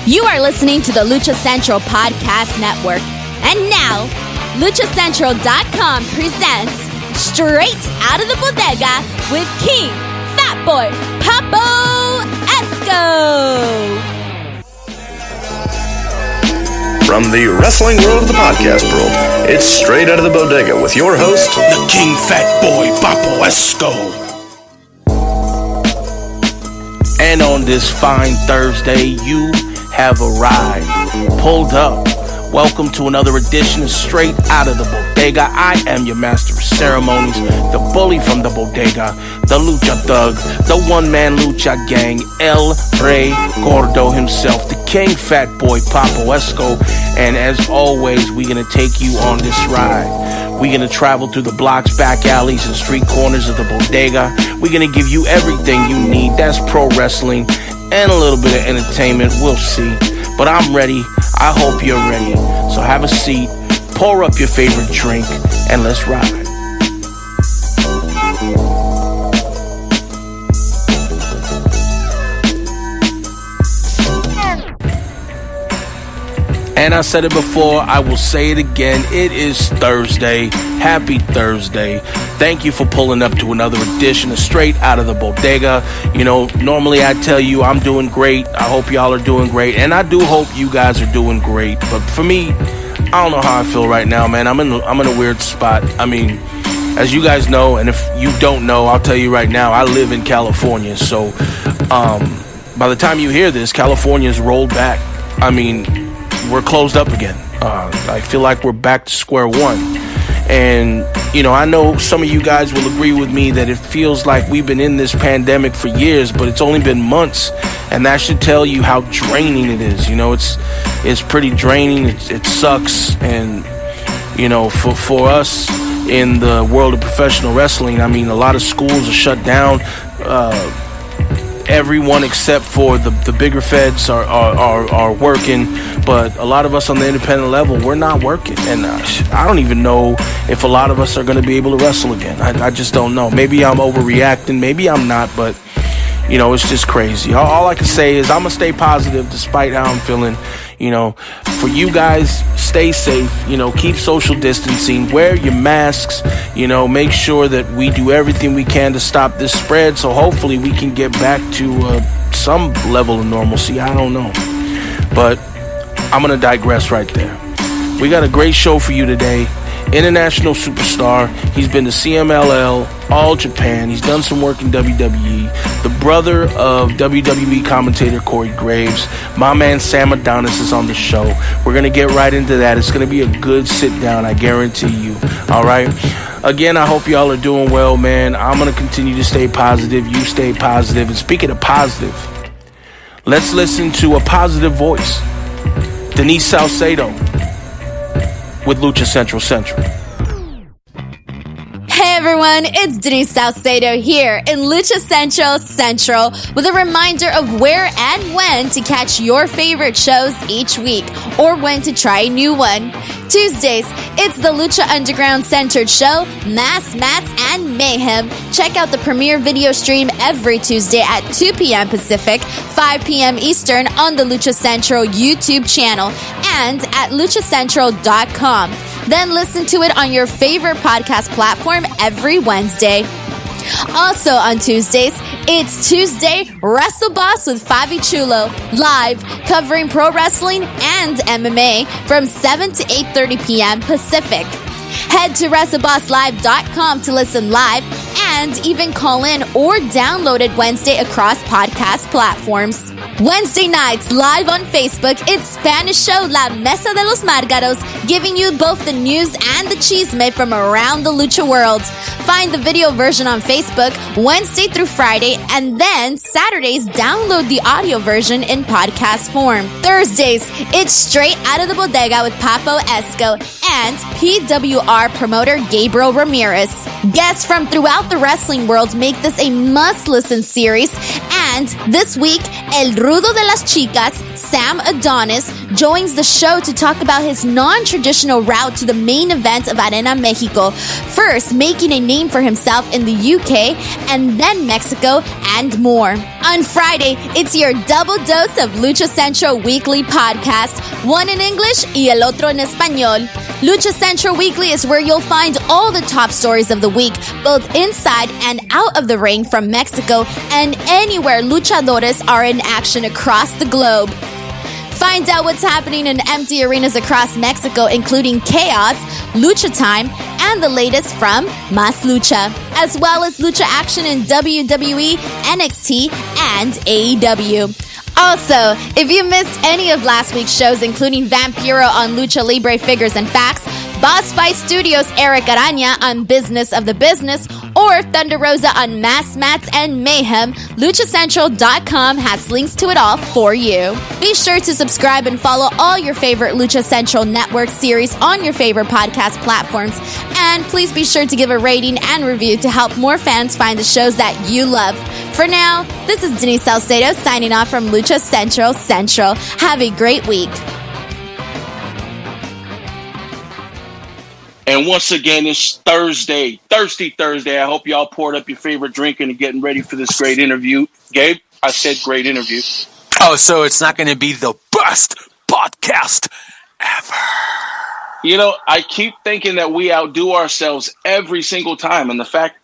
You are listening to the Lucha Central Podcast Network. And now, luchacentral.com presents Straight Outta The Bodega with King Fat Boy Papo Esco. From the wrestling world to the podcast world, it's Straight Outta The Bodega with your host, the King Fat Boy Papo Esco. And on this fine Thursday, you have arrived, pulled up. Welcome to another edition of Straight Outta The Bodega. I am your master of ceremonies, the bully from the bodega, the lucha thug, the one-man lucha gang, El Rey Gordo himself, the King Fat Boy Papo Esco. And as always, we're going to take you on this ride. We're going to travel through the blocks, back alleys, and street corners of the bodega. We're going to give you everything you need. That's pro wrestling and a little bit of entertainment. We'll see. But I'm ready. I hope you're ready. So have a seat, pour up your favorite drink, and let's ride. And I said it before, I will say it again. It is Thursday. Happy Thursday. Thank you for pulling up to another edition of Straight Outta The Bodega. You know, normally I tell you I'm doing great. I hope y'all are doing great. And I do hope you guys are doing great. But for me, I don't know how I feel right now, man. I'm in a weird spot. I mean, as you guys know, and if you don't know, I'll tell you right now, I live in California. So by the time you hear this, California's rolled back. I mean, we're closed up again. I feel like we're back to square one. And, you know, I know some of you guys will agree with me that it feels like we've been in this pandemic for years, but it's only been months. And that should tell you how draining it is. You know, it's pretty draining. It sucks. And, you know, for us in the world of professional wrestling, I mean, a lot of schools are shut down. Everyone except for the bigger feds are working, but a lot of us on the independent level, we're not working. And I don't even know if a lot of us are going to be able to wrestle again. I just don't know. Maybe I'm overreacting. Maybe I'm not, but, you know, it's just crazy. All I can say is I'm going to stay positive despite how I'm feeling. You know, for you guys, stay safe, you know, keep social distancing, wear your masks, you know, make sure that we do everything we can to stop this spread. So hopefully we can get back to some level of normalcy. I don't know. But I'm going to digress right there. We got a great show for you today. International superstar. He's been to CMLL, All Japan. He's done some work in WWE. The brother of WWE commentator Corey Graves. My man Sam Adonis is on the show. We're going to get right into that. It's going to be a good sit down, I guarantee you. All right? Again, I hope y'all are doing well, man. I'm going to continue to stay positive. You stay positive. And speaking of positive, let's listen to a positive voice. Denise Salcedo with Lucha Central. Hey everyone, it's Denise Salcedo here in Lucha Central with a reminder of where and when to catch your favorite shows each week or when to try a new one. Tuesdays, it's the Lucha Underground Centered Show, Mass Mats, and Mayhem. Check out the premiere video stream every Tuesday at 2 p.m. Pacific, 5 p.m. Eastern on the Lucha Central YouTube channel and at luchacentral.com. Then listen to it on your favorite podcast platform every Wednesday. Also on Tuesdays, it's Tuesday Wrestle Boss with Fabi Chulo, live, covering pro wrestling and MMA from 7 to 8:30 p.m. Pacific. Head to WrestleBossLive.com to listen live and even call in or download it Wednesday across podcast platforms. Wednesday nights, live on Facebook, it's Spanish show La Mesa de los Márgaros, giving you both the news and the chisme from around the lucha world. Find the video version on Facebook Wednesday through Friday, and then Saturdays, download the audio version in podcast form. Thursdays, it's Straight Outta The Bodega with Papo Esco and PWR promoter Gabriel Ramirez. Guests from throughout the wrestling world make this a must-listen series, and this week, El Rudo de las Chicas, Sam Adonis joins the show to talk about his non-traditional route to the main event of Arena Mexico, first making a name for himself in the UK and then Mexico and more. On Friday, it's your double dose of Lucha Central Weekly podcast, one in English y el otro en español. Lucha Central Weekly is where you'll find all the top stories of the week, both inside and out of the ring from Mexico and anywhere luchadores are in action across the globe. Find out what's happening in empty arenas across Mexico, including Chaos, Lucha Time, and the latest from Mas Lucha, as well as lucha action in WWE, NXT, and AEW. Also, if you missed any of last week's shows, including Vampiro on Lucha Libre Figures and Facts, Boss Fight Studios' Eric Araña on Business of the Business, or Thunder Rosa on Mass Mats and Mayhem, luchacentral.com has links to it all for you. Be sure to subscribe and follow all your favorite Lucha Central Network series on your favorite podcast platforms. And please be sure to give a rating and review to help more fans find the shows that you love. For now, this is Denise Salcedo signing off from Lucha Central Central. Have a great week. And once again, it's Thursday, Thirsty Thursday. I hope y'all poured up your favorite drink and are getting ready for this great interview. Gabe, I said great interview. Oh, so it's not going to be the best podcast ever. You know, I keep thinking that we outdo ourselves every single time. And the fact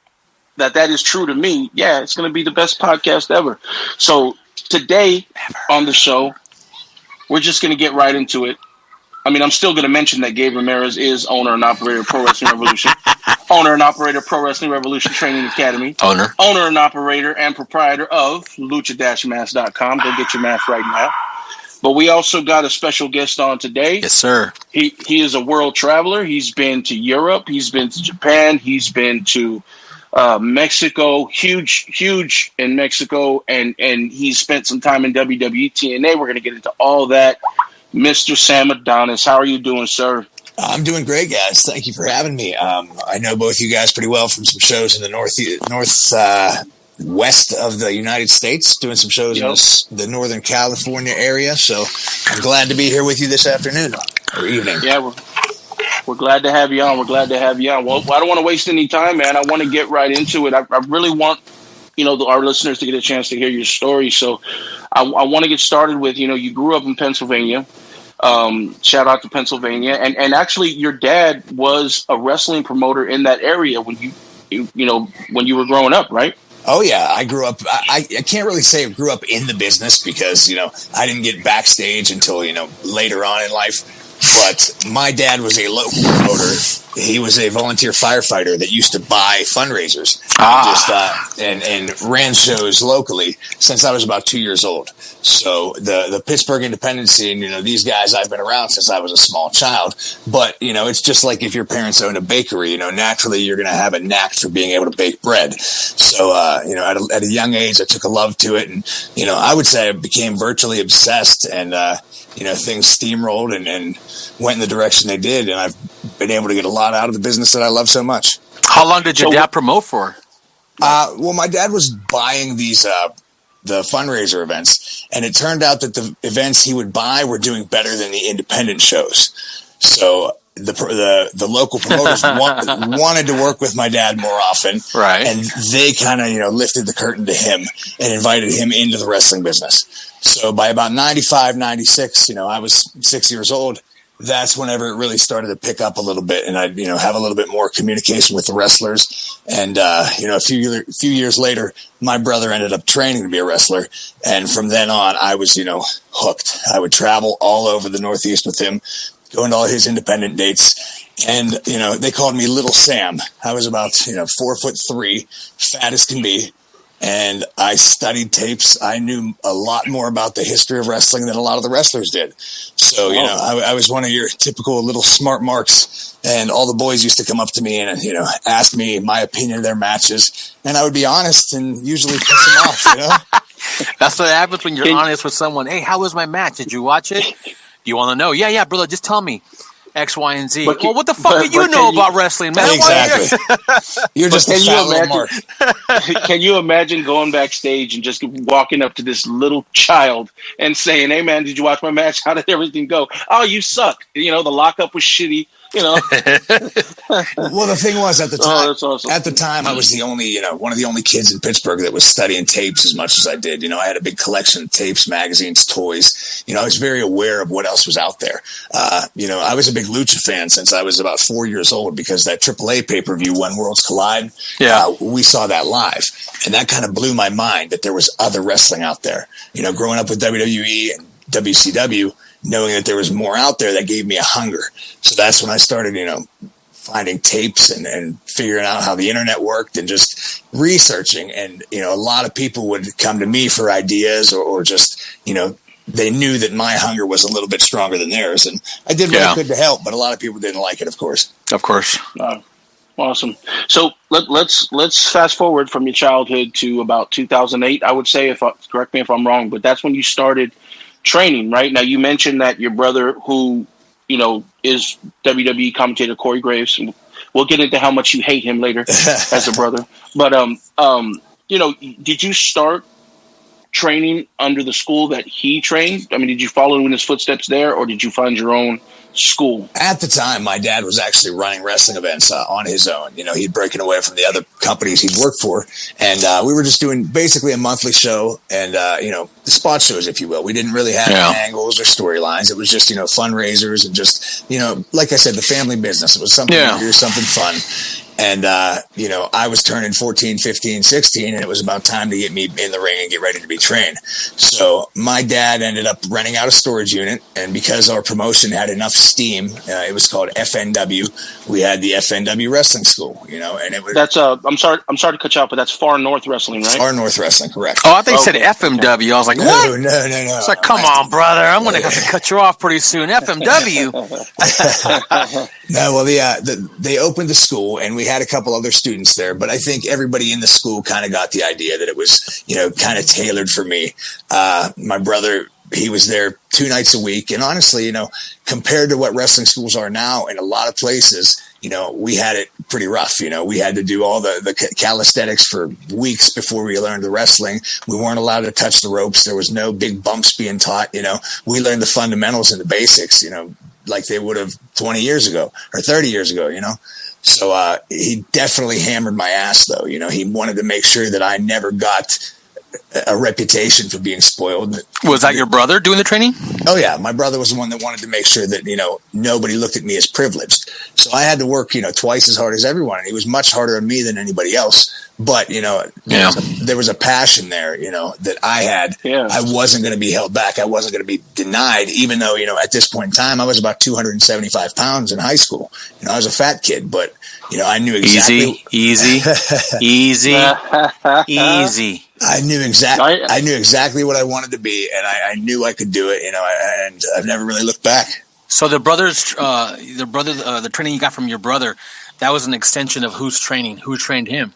that is true to me, yeah, it's going to be the best podcast ever. So today on the show, we're just going to get right into it. I mean, I'm still going to mention that Gabe Ramirez is owner and operator of Pro Wrestling Revolution, owner and operator of Pro Wrestling Revolution Training Academy, owner and operator and proprietor of lucha-mask.com. Go get your mask right now. But we also got a special guest on today. Yes, sir. He is a world traveler. He's been to Europe. He's been to Japan. He's been to Mexico, huge in Mexico, and he's spent some time in WWE TNA. We're going to get into all that. Mr. Sam Adonis, how are you doing, sir? I'm doing great, guys. Thank you for having me. I know both you guys pretty well from some shows in the west of the United States, doing some shows in the Northern California area. So I'm glad to be here with you this afternoon or evening. Yeah, we're glad to have you on. Well, I don't want to waste any time, man. I want to get right into it. I really want, our listeners to get a chance to hear your story. So I want to get started with, you grew up in Pennsylvania. Shout out to Pennsylvania. And actually your dad was a wrestling promoter in that area when when you were growing up, right? Oh yeah. I grew up, I can't really say I grew up in the business because, I didn't get backstage until, later on in life. But my dad was a local promoter. He was a volunteer firefighter that used to buy fundraisers and ran shows locally since I was about 2 years old. So the Pittsburgh independent scene, these guys, I've been around since I was a small child. But, it's just like if your parents own a bakery, naturally you're going to have a knack for being able to bake bread. So, at a young age, I took a love to it. And, I would say I became virtually obsessed and, things steamrolled and went in the direction they did. And I've been able to get a lot out of the business that I love so much. How long did your dad promote for? Well, my dad was buying these, the fundraiser events, and it turned out that the events he would buy were doing better than the independent shows. So the local promoters wanted to work with my dad more often. Right. And they kind of, lifted the curtain to him and invited him into the wrestling business. So by about 95, 96, I was 6 years old. That's whenever it really started to pick up a little bit, and I'd have a little bit more communication with the wrestlers. And a few years later, my brother ended up training to be a wrestler, and from then on, I was hooked. I would travel all over the Northeast with him, going to all his independent dates, and they called me Little Sam. I was about 4'3", fat as can be. And I studied tapes. I knew a lot more about the history of wrestling than a lot of the wrestlers did. So, I was one of your typical little smart marks. And all the boys used to come up to me and, ask me my opinion of their matches. And I would be honest and usually piss them off, That's what happens when you're honest with someone. Hey, how was my match? Did you watch it? You want to know? Yeah, brother, just tell me. X, Y, and Z. But Well, what the fuck do you know about wrestling, man? Exactly. You're just a fat little mark. Can you imagine going backstage and just walking up to this little child and saying, "Hey, man, did you watch my match? How did everything go? Oh, you suck. You know, the lockup was shitty. You know." Well, the thing was, at the time, that's awesome. At the time, I was the only, one of the only kids in Pittsburgh that was studying tapes as much as I did. You know, I had a big collection of tapes, magazines, toys. You know, I was very aware of what else was out there. I was a big lucha fan since I was about 4 years old, because that AAA pay-per-view, When Worlds Collide, we saw that live. And that kind of blew my mind that there was other wrestling out there. You know, growing up with WWE and WCW, knowing that there was more out there, that gave me a hunger. So that's when I started, finding tapes and figuring out how the internet worked and just researching. And, a lot of people would come to me for ideas or just, they knew that my hunger was a little bit stronger than theirs. And I did what I could to help, but a lot of people didn't like it, of course. Of course. Awesome. So let's fast forward from your childhood to about 2008. I would say, correct me if I'm wrong, but that's when you started training, right? Now, you mentioned that your brother, who is WWE commentator Corey Graves, and we'll get into how much you hate him later as a brother. But did you start training under the school that he trained? I mean, did you follow in his footsteps there, or did you find your own school? At the time, my dad was actually running wrestling events on his own. He'd broken away from the other companies he'd worked for, and we were just doing basically a monthly show and the spot shows, if you will. We didn't really have angles or storylines. It was just fundraisers and just like I said, the family business. It was something to do, something fun. And, I was turning 14, 15, 16, and it was about time to get me in the ring and get ready to be trained. So my dad ended up renting out a storage unit, and because our promotion had enough steam, it was called FNW. We had the FNW Wrestling School, and it was... That's, I'm sorry to cut you off, but that's Far North Wrestling, right? Far North Wrestling, correct. Oh, I think you said FMW. I was like, what? No. It's like, come on, brother. I'm going to have to cut you off pretty soon. FMW. No, well, they opened the school, and we had a couple other students there, but I think everybody in the school kind of got the idea that it was, kind of tailored for me. My brother, he was there 2 nights a week. And honestly, compared to what wrestling schools are now in a lot of places, we had it pretty rough. We had to do all the calisthenics for weeks before we learned the wrestling. We weren't allowed to touch the ropes. There was no big bumps being taught. We learned the fundamentals and the basics, like they would have 20 years ago or 30 years ago, So he definitely hammered my ass, though. He wanted to make sure that I never got a reputation for being spoiled. Was that your brother doing the training? Oh, yeah. My brother was the one that wanted to make sure that, nobody looked at me as privileged. So I had to work, twice as hard as everyone. And he was much harder on me than anybody else. But, there was a passion there, that I had. Yeah. I wasn't going to be held back. I wasn't going to be denied, even though, at this point in time, I was about 275 pounds in high school. I was a fat kid, but, I knew exactly. Easy. I knew exactly what I wanted to be, and I knew I could do it, and I've never really looked back. So the training you got from your brother, that was an extension of who's training? Who trained him?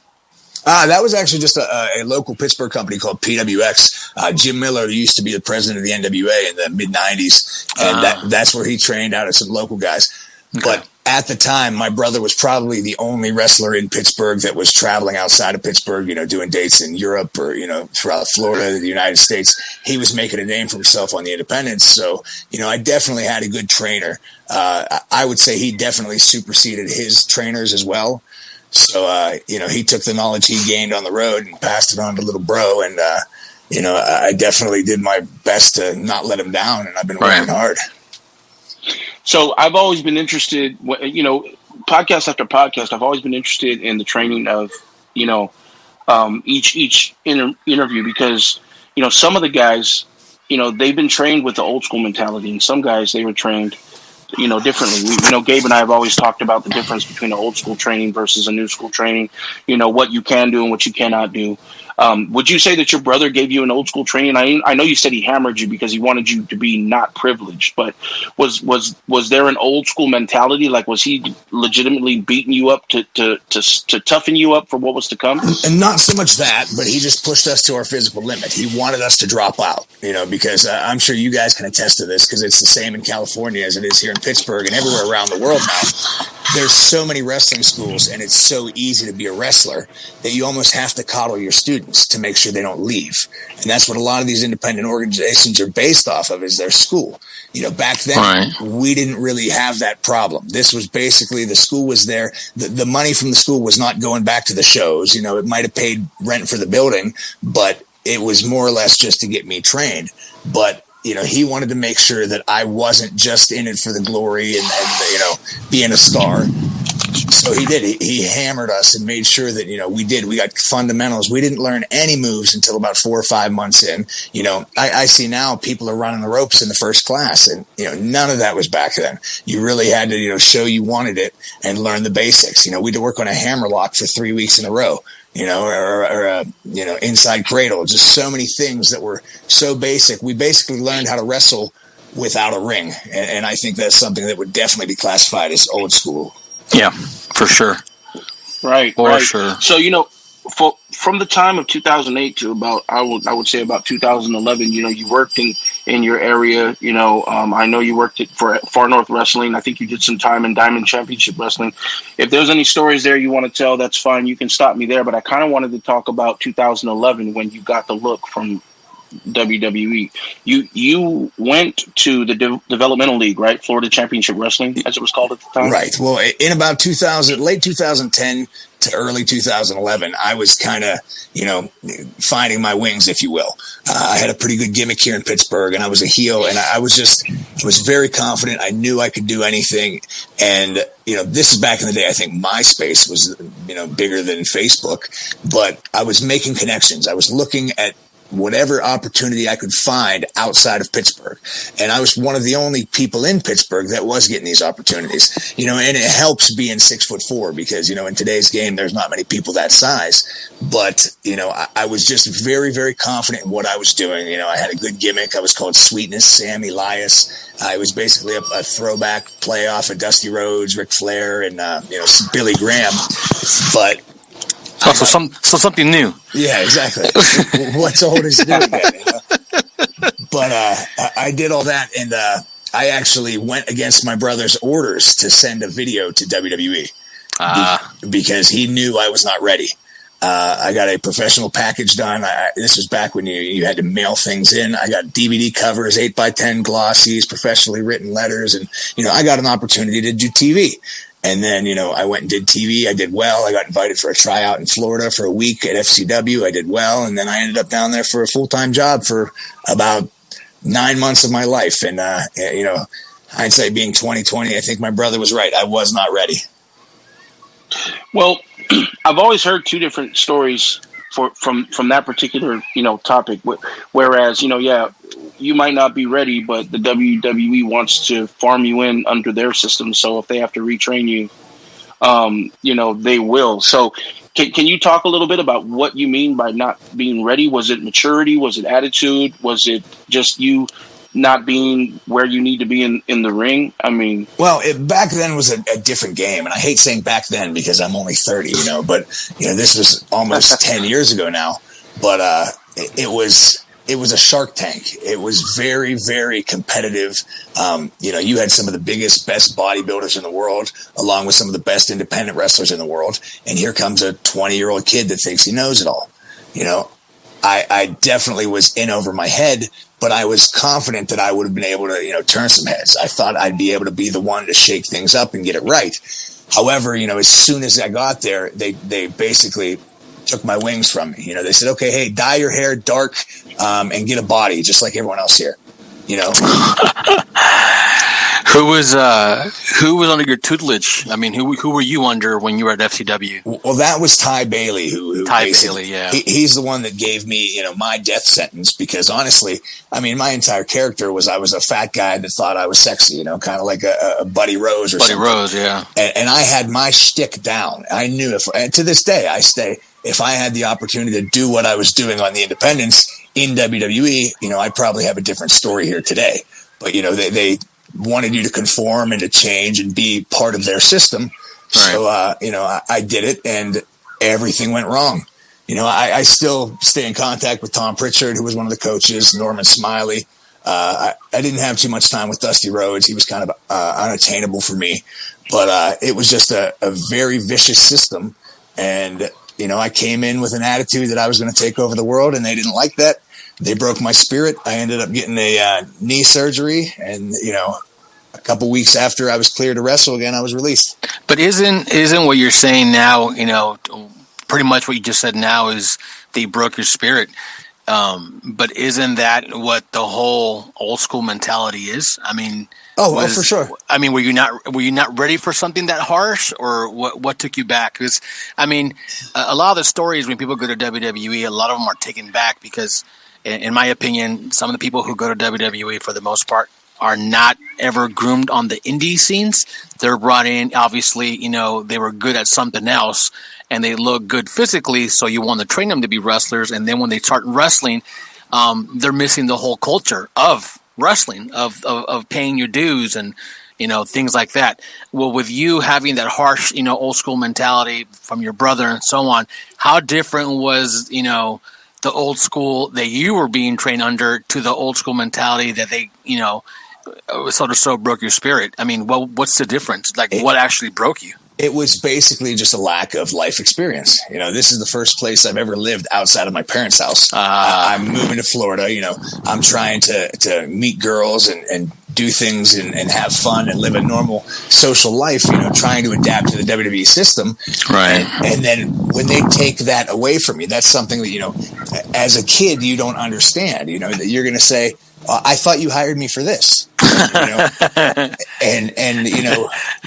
That was actually just a local Pittsburgh company called PWX. Jim Miller used to be the president of the NWA in the mid-'90s, and that's where he trained out of some local guys. Okay. But at the time, my brother was probably the only wrestler in Pittsburgh that was traveling outside of Pittsburgh, doing dates in Europe or, throughout Florida, the United States. He was making a name for himself on the independents. So, I definitely had a good trainer. I would say he definitely superseded his trainers as well. So, he took the knowledge he gained on the road and passed it on to little bro. And, I definitely did my best to not let him down, and I've been working hard. So I've always been interested, podcast after podcast, I've always been interested in the training of, each interview because, some of the guys, they've been trained with the old school mentality, and some guys, they were trained, differently. Gabe and I have always talked about the difference between an old school training versus a new school training, what you can do and what you cannot do. Would you say that your brother gave you an old school training? I know you said he hammered you because he wanted you to be not privileged, but was there an old school mentality? Like, was he legitimately beating you up to toughen you up for what was to come? And not so much that, but he just pushed us to our physical limit. He wanted us to drop out, because I'm sure you guys can attest to this, because it's the same in California as it is here in Pittsburgh and everywhere around the world now. There's so many wrestling schools, and it's so easy to be a wrestler that you almost have to coddle your students to make sure they don't leave. And that's what a lot of these independent organizations are based off of, is their school. Back then, we didn't really have that problem. This was basically, the school was there. The money from the school was not going back to the shows. It might have paid rent for the building, but it was more or less just to get me trained. But he wanted to make sure that I wasn't just in it for the glory and being a star. So he did. He hammered us and made sure that, we got fundamentals. We didn't learn any moves until about 4 or 5 months in. I see now people are running the ropes in the first class, and, none of that was back then. You really had to, show you wanted it and learn the basics. We'd work on a hammer lock for 3 weeks in a row. Or inside cradle, just so many things that were so basic. We basically learned how to wrestle without a ring. And I think that's something that would definitely be classified as old school. Yeah, for sure. Right. For sure. So, from the time of 2008 to about, I would say about 2011, you worked in your area. I know you worked for Far North Wrestling. I think you did some time in Diamond Championship Wrestling. If there's any stories there you want to tell, that's fine. You can stop me there. But I kind of wanted to talk about 2011 when you got the look from WWE. You went to the developmental league, right? Florida Championship Wrestling, as it was called at the time. Right. Well, in about late 2010 to early 2011, I was kind of, finding my wings, if you will. I had a pretty good gimmick here in Pittsburgh, and I was a heel, and I was very confident. I knew I could do anything. And, this is back in the day. I think MySpace was, bigger than Facebook, but I was making connections. I was looking at whatever opportunity I could find outside of Pittsburgh. And I was one of the only people in Pittsburgh that was getting these opportunities, and it helps being 6'4", because, in today's game, there's not many people that size. But, I was just very, very confident in what I was doing. I had a good gimmick. I was called Sweetness Sam Elias. I was basically a throwback playoff of Dusty Rhodes, Ric Flair, and, Billy Graham. But So something new. Yeah, exactly. What's old is new again. But I did all that, and I actually went against my brother's orders to send a video to WWE because he knew I was not ready. I got a professional package done. This was back when you had to mail things in. I got DVD covers, 8x10 glossies, professionally written letters, and I got an opportunity to do TV. And then, I went and did TV. I did well. I got invited for a tryout in Florida for a week at FCW. I did well. And then I ended up down there for a full-time job for about 9 months of my life. And, hindsight being 2020, I think my brother was right. I was not ready. Well, I've always heard two different stories from that particular, topic. Whereas, you might not be ready, but the WWE wants to farm you in under their system. So if they have to retrain you, they will. So can you talk a little bit about what you mean by not being ready? Was it maturity? Was it attitude? Was it just you not being where you need to be in the ring? I mean, well, back then was a different game, and I hate saying back then because I'm only 30, but this was almost 10 years ago now. But it was a Shark Tank. It was very, very competitive. You had some of the biggest, best bodybuilders in the world, along with some of the best independent wrestlers in the world. And here comes a 20-year-old kid that thinks he knows it all. I definitely was in over my head, but I was confident that I would have been able to, turn some heads. I thought I'd be able to be the one to shake things up and get it right. However, as soon as I got there, they basically took my wings from me. They said, okay, hey, dye your hair dark and get a body just like everyone else here. Who was under your tutelage? I mean, who were you under when you were at FCW? Well, that was Ty Bailey, who Ty Bailey, yeah. He's the one that gave me, my death sentence, because honestly, I mean, my entire character was I was a fat guy that thought I was sexy, kind of like a Buddy Rose or something. Buddy Rose, yeah. And I had my shtick down. I knew and to this day, I if I had the opportunity to do what I was doing on the independents in WWE, I'd probably have a different story here today. But, they wanted you to conform and to change and be part of their system. Right. So, I did it and everything went wrong. I still stay in contact with Tom Pritchard, who was one of the coaches, Norman Smiley. I didn't have too much time with Dusty Rhodes. He was kind of unattainable for me. But it was just a very vicious system. And, I came in with an attitude that I was going to take over the world, and they didn't like that. They broke my spirit. I ended up getting a knee surgery. And, a couple weeks after I was cleared to wrestle again, I was released. But isn't what you're saying now, pretty much what you just said now is they broke your spirit. But isn't that what the whole old school mentality is? I mean, for sure. I mean, were you not ready for something that harsh, or what took you back? Because I mean, a lot of the stories when people go to WWE, a lot of them are taken back because, in my opinion, some of the people who go to WWE for the most part are not ever groomed on the indie scenes. They're brought in, obviously, they were good at something else and they look good physically. So you want to train them to be wrestlers. And then when they start wrestling, they're missing the whole culture of wrestling, of paying your dues and, things like that. Well, with you having that harsh, old school mentality from your brother and so on, how different was, the old school that you were being trained under to the old school mentality that they, sort of broke your spirit? I mean, what's the difference? Like, what actually broke you? It was basically just a lack of life experience. This is the first place I've ever lived outside of my parents' house. I'm moving to Florida. I'm trying to meet girls and do things and have fun and live a normal social life, trying to adapt to the WWE system. Right. And then when they take that away from you, that's something that, as a kid, you don't understand, that you're going to say, I thought you hired me for this. And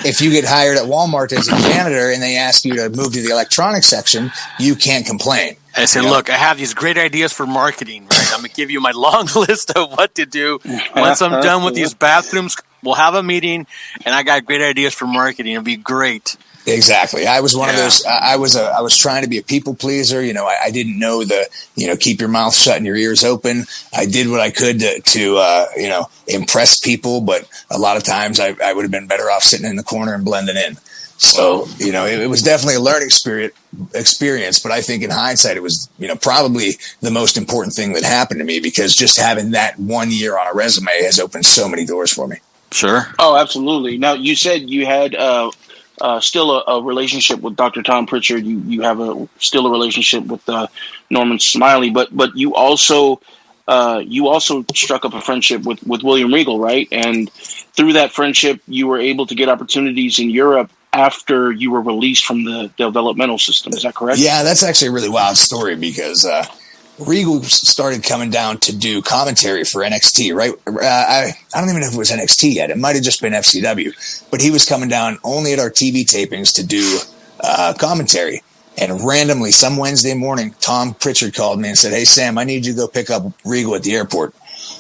if you get hired at Walmart as a janitor and they ask you to move to the electronics section, you can't complain. I said, look, I have these great ideas for marketing, right? I'm going to give you my long list of what to do. Once I'm done with these bathrooms, we'll have a meeting, and I got great ideas for marketing. It'll be great. Exactly. I was one of those. I was trying to be a people pleaser. I didn't know keep your mouth shut and your ears open. I did what I could to impress people, but a lot of times I would have been better off sitting in the corner and blending in. So, it was definitely a learning experience, but I think in hindsight, it was, probably the most important thing that happened to me, because just having that 1 year on a resume has opened so many doors for me. Sure. Oh, absolutely. Now, you said you had still a relationship with Dr. Tom Pritchard. You have still a relationship with Norman Smiley, but you also struck up a friendship with William Regal, right? And through that friendship, you were able to get opportunities in Europe after you were released from the developmental system. Is that correct? Yeah, that's actually a really wild story, because Regal started coming down to do commentary for NXT, right? I don't even know if it was NXT yet. It might have just been FCW. But he was coming down only at our TV tapings to do commentary. And randomly, some Wednesday morning, Tom Pritchard called me and said, "Hey, Sam, I need you to go pick up Regal at the airport."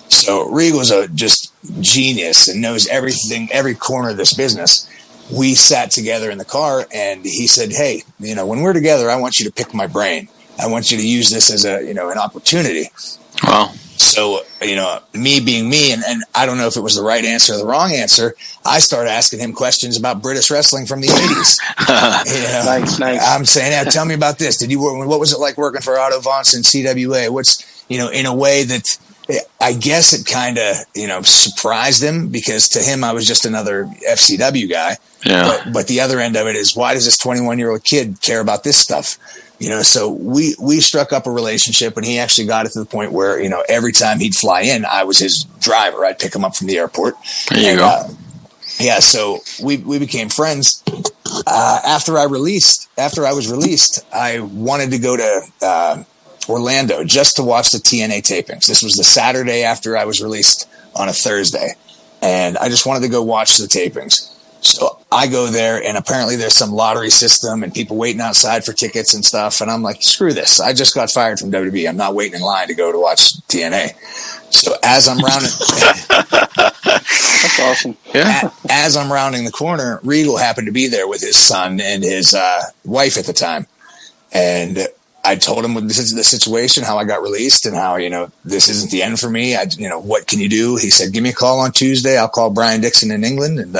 So Regal's a just genius and knows everything, every corner of this business. We sat together in the car, and he said, "Hey, when we're together, I want you to pick my brain. I want you to use this as an opportunity." Wow. So, me being me, and I don't know if it was the right answer or the wrong answer, I started asking him questions about British wrestling from the 80s. Nice. I'm saying, tell me about this. What was it like working for Otto Vance and CWA? What's, in a way that I guess it kind of, surprised him, because to him, I was just another FCW guy. Yeah. But the other end of it is, why does this 21-year-old kid care about this stuff? So we struck up a relationship, and he actually got it to the point where, every time he'd fly in, I was his driver. I'd pick him up from the airport. There you go. So we became friends. After I was released, I wanted to go to Orlando just to watch the TNA tapings. This was the Saturday after I was released on a Thursday, and I just wanted to go watch the tapings. So I go there, and apparently there's some lottery system and people waiting outside for tickets and stuff. And I'm like, screw this. I just got fired from WWE. I'm not waiting in line to go to watch TNA. So as I'm rounding, that's awesome. Yeah. As I'm rounding the corner, Regal happened to be there with his son and his wife at the time. And I told him this is the situation, how I got released, and how, this isn't the end for me. What can you do? He said, give me a call on Tuesday. I'll call Brian Dixon in England. And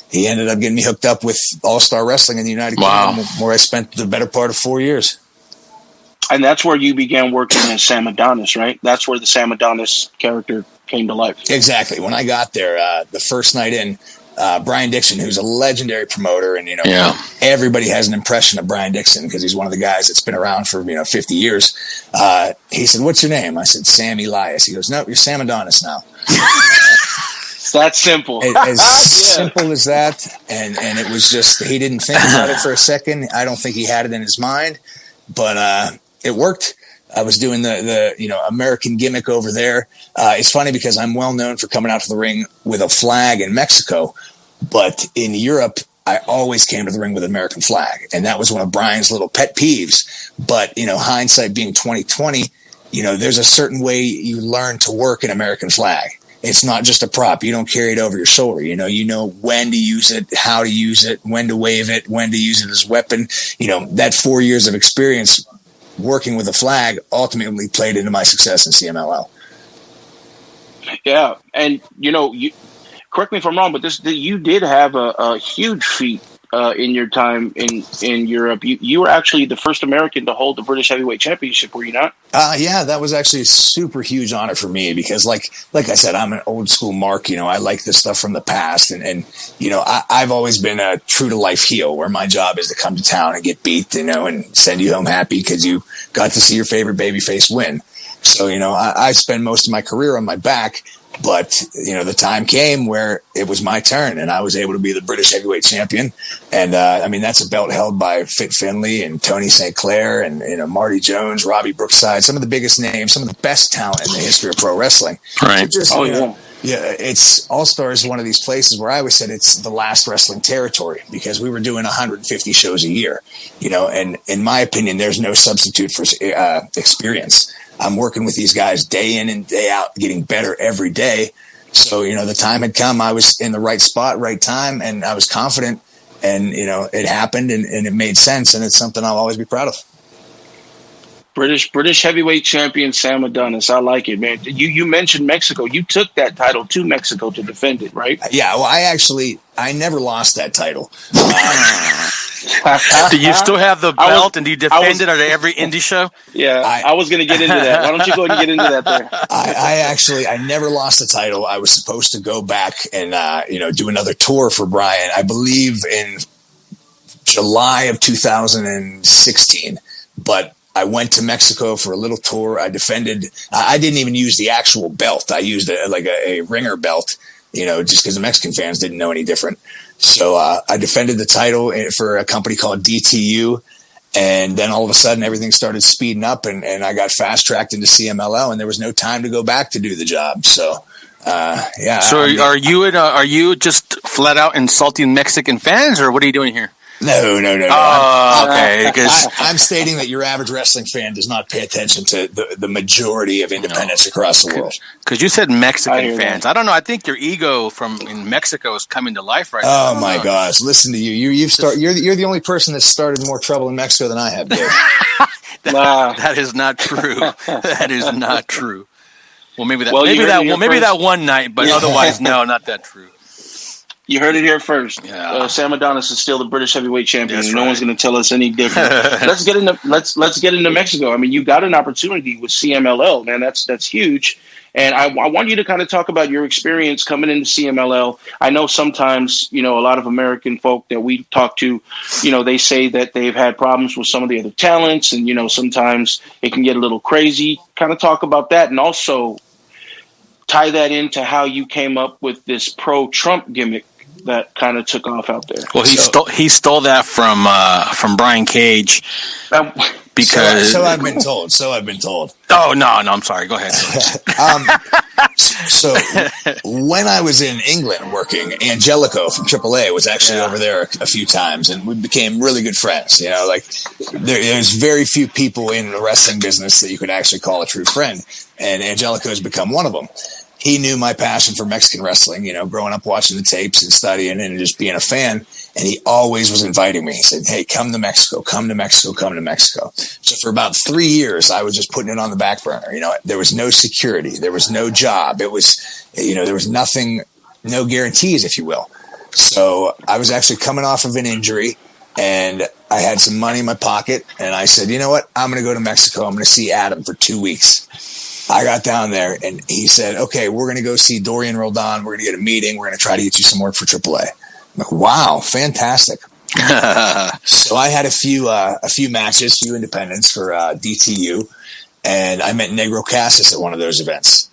he ended up getting me hooked up with All-Star Wrestling in the United Kingdom, where I spent the better part of 4 years. And that's where you began working as Sam Adonis, right? That's where the Sam Adonis character came to life. Exactly. When I got there, the first night in, Brian Dixon, who's a legendary promoter, and everybody has an impression of Brian Dixon because he's one of the guys that's been around for 50 years. He said, "What's your name?" I said, "Sam Elias." He goes, "No, you're Sam Adonis now." It's that simple. As simple as that. And it was just, he didn't think about it for a second. I don't think he had it in his mind, but it worked. I was doing the American gimmick over there. It's funny because I'm well known for coming out to the ring with a flag in Mexico, but in Europe, I always came to the ring with an American flag, and that was one of Brian's little pet peeves. But hindsight being 2020, there's a certain way you learn to work an American flag. It's not just a prop. You don't carry it over your shoulder. You know when to use it, how to use it, when to wave it, when to use it as a weapon. That 4 years of experience working with a flag ultimately played into my success in CMLL. Yeah, and you correct me if I'm wrong, but you did have a huge feat in your time in Europe. You were actually the first American to hold the British Heavyweight Championship, were you not? Yeah, that was actually a super huge honor for me because, like I said, I'm an old school mark. I like this stuff from the past, and I've always been a true to life heel, where my job is to come to town and get beat, and send you home happy because you got to see your favorite babyface win. So I spend most of my career on my back. But, the time came where it was my turn and I was able to be the British heavyweight champion. And, that's a belt held by Fit Finlay and Tony St. Clair and, Marty Jones, Robbie Brookside, some of the biggest names, some of the best talent in the history of pro wrestling. Right. So it's All-Star is one of these places where I always said it's the last wrestling territory because we were doing 150 shows a year, and in my opinion, there's no substitute for experience. I'm working with these guys day in and day out, getting better every day. So, the time had come. I was in the right spot, right time, and I was confident. And, it happened and it made sense. And it's something I'll always be proud of. British heavyweight champion Sam Adonis. I like it, man. You mentioned Mexico. You took that title to Mexico to defend it, right? Yeah, well, I never lost that title. Do you still have the belt and do you defend it at every indie show? Yeah, I was going to get into that. Why don't you go ahead and get into that there? I never lost the title. I was supposed to go back and, do another tour for Brian, I believe in July of 2016. But I went to Mexico for a little tour. I defended. I didn't even use the actual belt. I used a ringer belt, just because the Mexican fans didn't know any different. So I defended the title for a company called DTU. And then all of a sudden, everything started speeding up, and I got fast-tracked into CMLL, and there was no time to go back to do the job. So, yeah. So are you just flat out insulting Mexican fans, or what are you doing here? No. Oh, okay. I'm stating that your average wrestling fan does not pay attention to the majority of independents across the world. Because you said Mexican fans. I don't know. I think your ego in Mexico is coming to life right now. Oh my gosh! Listen to you. You're the only person that started more trouble in Mexico than I have, dude. That is not true. That is not true. Well, maybe that one night, but otherwise, no, not that true. You heard it here first. Yeah. Sam Adonis is still the British heavyweight champion. That's no right. one's going to tell us any different. Let's get into Mexico. I mean, you got an opportunity with CMLL, man. That's huge. And I want you to kind of talk about your experience coming into CMLL. I know sometimes, a lot of American folk that we talk to, they say that they've had problems with some of the other talents, and sometimes it can get a little crazy. Kind of talk about that, and also tie that into how you came up with this pro-Trump gimmick that kind of took off out there. Well, he stole that from Brian Cage because so I've been told. Oh no, I'm sorry. Go ahead. So when I was in England working, Angelico from AAA was actually over there a few times, and we became really good friends. There's very few people in the wrestling business that you could actually call a true friend, and Angelico has become one of them. He knew my passion for Mexican wrestling, growing up watching the tapes and studying and just being a fan. And he always was inviting me. He said, hey, come to Mexico, come to Mexico, come to Mexico. So for about 3 years, I was just putting it on the back burner. There was no security. There was no job. It was, there was nothing, no guarantees, if you will. So I was actually coming off of an injury, and I had some money in my pocket, and I said, you know what? I'm going to go to Mexico. I'm going to see Adam for 2 weeks. I got down there, and he said, okay, we're going to go see Dorian Roldan. We're going to get a meeting. We're going to try to get you some work for AAA. I'm like, wow, fantastic. So I had a few matches, few independents for DTU, and I met Negro Casas at one of those events.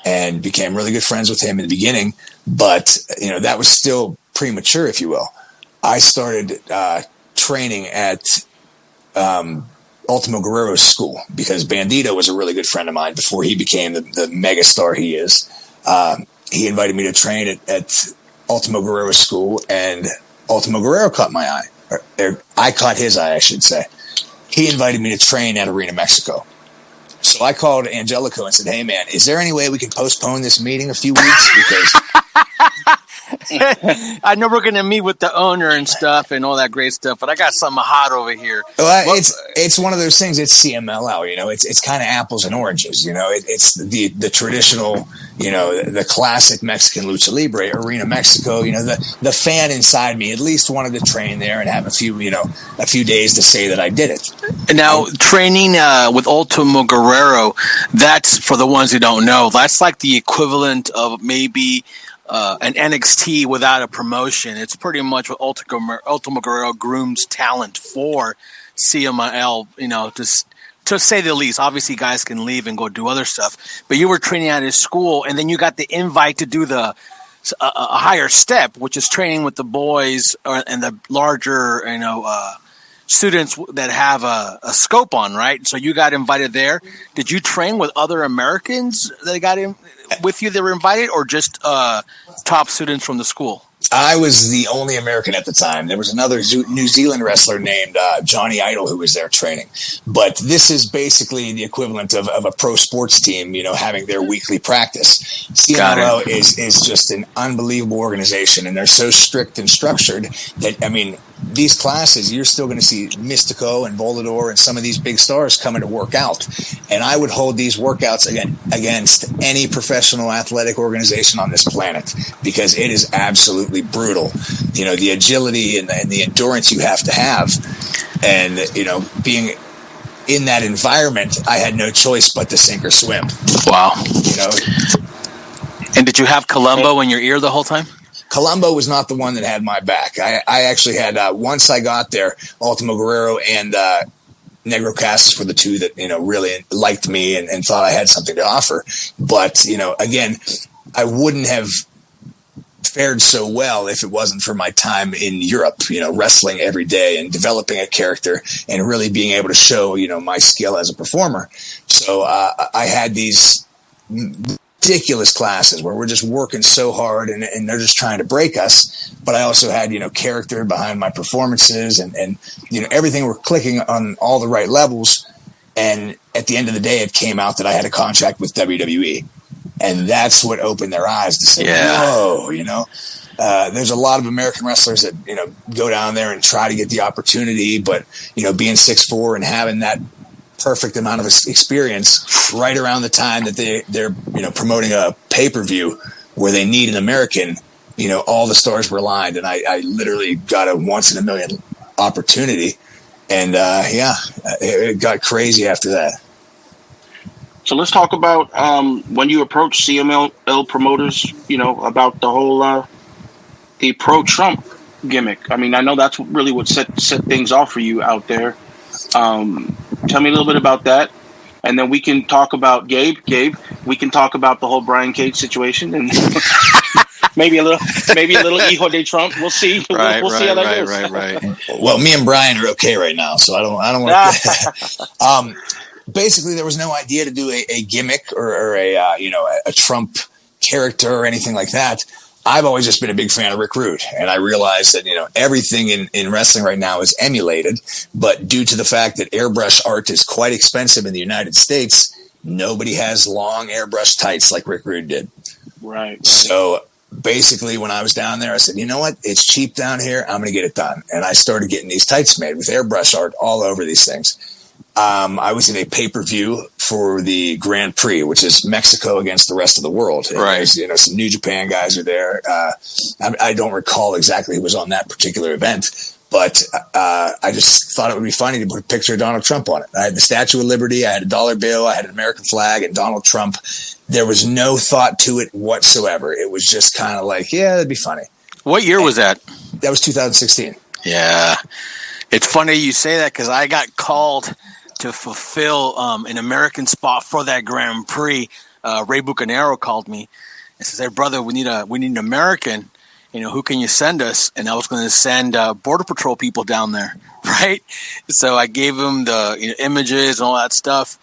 And became really good friends with him in the beginning, but that was still premature, if you will. I started training at Ultimo Guerrero's school because Bandito was a really good friend of mine before he became the mega star he is. He invited me to train at Ultimo Guerrero's school, and Ultimo Guerrero caught my eye. Or I caught his eye, I should say. He invited me to train at Arena Mexico. So I called Angelico and said, hey, man, is there any way we can postpone this meeting a few weeks? Because I know we're going to meet with the owner and stuff and all that great stuff, but I got something hot over here. Well, it's one of those things. It's CMLL, it's kind of apples and oranges. It's the traditional, the classic Mexican lucha libre, Arena Mexico. The fan inside me at least wanted to train there and have a few days to say that I did it. Now, training with Ultimo Guerrero, that's, for the ones who don't know, that's like the equivalent of maybe an NXT without a promotion. It's pretty much what Ultimo Guerrero grooms talent for CMLL, to say the least. Obviously, guys can leave and go do other stuff, but you were training at his school, and then you got the invite to do a higher step, which is training with the boys and the larger, students that have a scope on, right? So you got invited there. Did you train with other Americans that got in with you that were invited, or just top students from the school? I was the only American at the time. There was another New Zealand wrestler named Johnny Idol who was there training. But this is basically the equivalent of a pro sports team, having their weekly practice. CMLL is just an unbelievable organization, and they're so strict and structured that, these classes, you're still going to see Mystico and Volador and some of these big stars coming to work out. And I would hold these workouts against any professional athletic organization on this planet, because it is absolutely brutal. The agility and the endurance you have to have. And, being in that environment, I had no choice but to sink or swim. Wow. And did you have Columbo in your ear the whole time? Columbo was not the one that had my back. I actually had, once I got there, Ultimo Guerrero and Negro Casas were the two that, really liked me and thought I had something to offer. But, again, I wouldn't have fared so well if it wasn't for my time in Europe, wrestling every day and developing a character and really being able to show, my skill as a performer. So I had these ridiculous classes where we're just working so hard and they're just trying to break us. But I also had, character behind my performances and everything were clicking on all the right levels. And at the end of the day, it came out that I had a contract with WWE. And that's what opened their eyes to say, whoa, there's a lot of American wrestlers that, go down there and try to get the opportunity. But, being 6'4" and having that perfect amount of experience right around the time that they're promoting a pay-per-view where they need an American, all the stars were aligned, and I literally got a once in a million opportunity, and it got crazy after that. So let's talk about when you approached CMLL promoters, about the whole the pro-Trump gimmick. I know that's really what set things off for you out there. Tell me a little bit about that, and then we can talk about Gabe. We can talk about the whole Brian Cage situation, and maybe a little Hijo de Trump. We'll see. We'll see how that goes. Right. Well, me and Brian are okay right now, so I don't want to. Basically, there was no idea to do a gimmick or a Trump character or anything like that. I've always just been a big fan of Rick Rude, and I realized that, everything in wrestling right now is emulated, but due to the fact that airbrush art is quite expensive in the United States, nobody has long airbrush tights like Rick Rude did. Right. So basically, when I was down there, I said, you know what? It's cheap down here. I'm going to get it done. And I started getting these tights made with airbrush art all over these things. I was in a pay-per-view for the Grand Prix, which is Mexico against the rest of the world. And right. Some New Japan guys are there. I don't recall exactly who was on that particular event, but I just thought it would be funny to put a picture of Donald Trump on it. I had the Statue of Liberty, I had a dollar bill, I had an American flag, and Donald Trump. There was no thought to it whatsoever. It was just kind of like, yeah, that'd be funny. What year was that? That was 2016. Yeah. It's funny you say that because I got called to fulfill an American spot for that Grand Prix. Ray Bucanero called me and says, "Hey, brother, we need an American. Who can you send us?" And I was going to send Border Patrol people down there, right? So I gave him the images and all that stuff,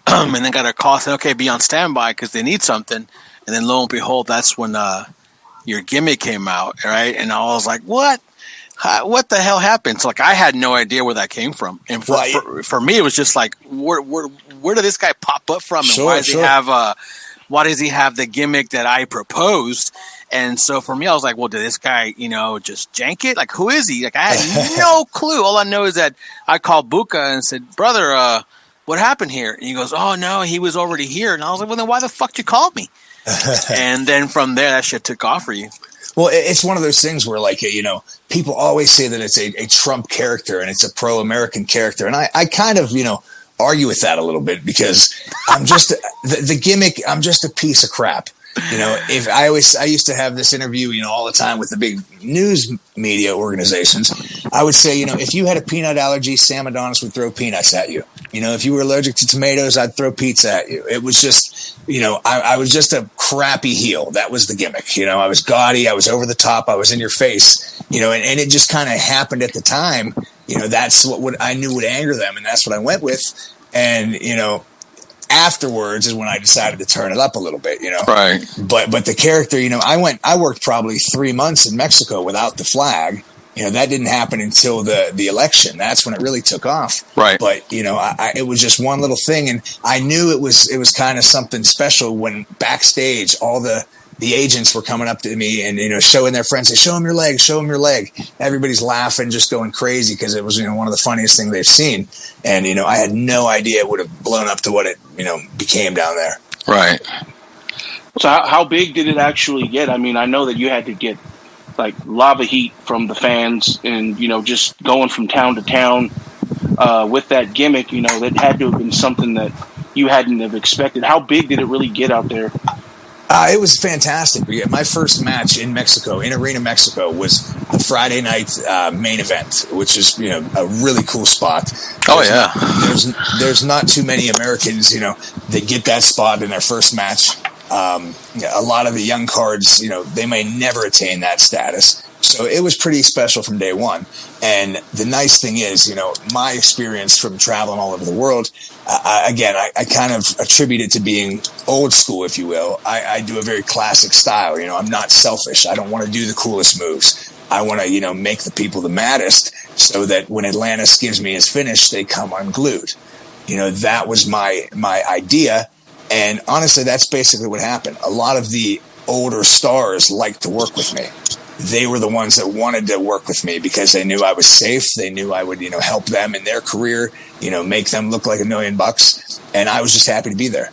and then got a call saying, "Okay, be on standby because they need something." And then lo and behold, that's when your gimmick came out, right? And I was like, "What? What the hell happened?" So I had no idea where that came from, and for me, it was just like, where did this guy pop up from, and why does he have the gimmick that I proposed? And so for me, I was like, well, did this guy, just jank it? Like, who is he? Like, I had no clue. All I know is that I called Buka and said, brother, what happened here? And he goes, oh no, he was already here. And I was like, well, then why the fuck you called me? And then from there, that shit took off for you. Well, it's one of those things where, people always say that it's a Trump character and it's a pro-American character. And I kind of, argue with that a little bit because I'm just the gimmick. I'm just a piece of crap. If I used to have this interview, all the time with the big news media organizations. I would say, if you had a peanut allergy, Sam Adonis would throw peanuts at you. If you were allergic to tomatoes, I'd throw pizza at you. It was just, I was just a crappy heel. That was the gimmick. I was gaudy. I was over the top. I was in your face, and it just kind of happened at the time. That's what I knew would anger them. And that's what I went with. And, afterwards is when I decided to turn it up a little bit, Right. But the character, I worked probably 3 months in Mexico without the flag. That didn't happen until the election. That's when it really took off. Right. But, it was just one little thing. And I knew it was kind of something special when backstage, all the agents were coming up to me and, showing their friends, say, show him your leg, show him your leg. Everybody's laughing, just going crazy because it was, one of the funniest things they've seen. And, I had no idea it would have blown up to what it, became down there. Right. So how big did it actually get? I mean, I know that you had to get lava heat from the fans and, just going from town to town with that gimmick, that had to have been something that you hadn't have expected. How big did it really get out there? It was fantastic. My first match in Mexico, in Arena Mexico, was the Friday night main event, which is a really cool spot. There's not too many Americans, that get that spot in their first match. A lot of the young cards, they may never attain that status. So it was pretty special from day one. And the nice thing is, my experience from traveling all over the world, I kind of attribute it to being old school, if you will. I do a very classic style. I'm not selfish. I don't want to do the coolest moves. I want to, make the people the maddest so that when Atlantis gives me his finish, they come unglued. That was my idea. And honestly, that's basically what happened. A lot of the older stars liked to work with me. They were the ones that wanted to work with me because they knew I was safe. They knew I would, help them in their career, make them look like $1 million. And I was just happy to be there.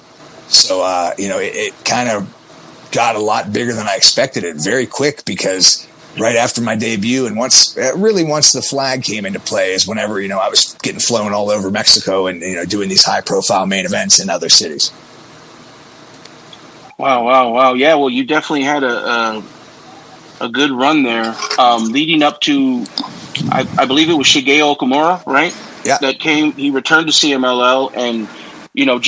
So, it kind of got a lot bigger than I expected it very quick because right after my debut and once the flag came into play is whenever, I was getting flown all over Mexico and, doing these high profile main events in other cities. Wow. Yeah, well, you definitely had a good run there, leading up to, I believe it was Shigeo Okamura, right? Yeah. He returned to CMLL, and,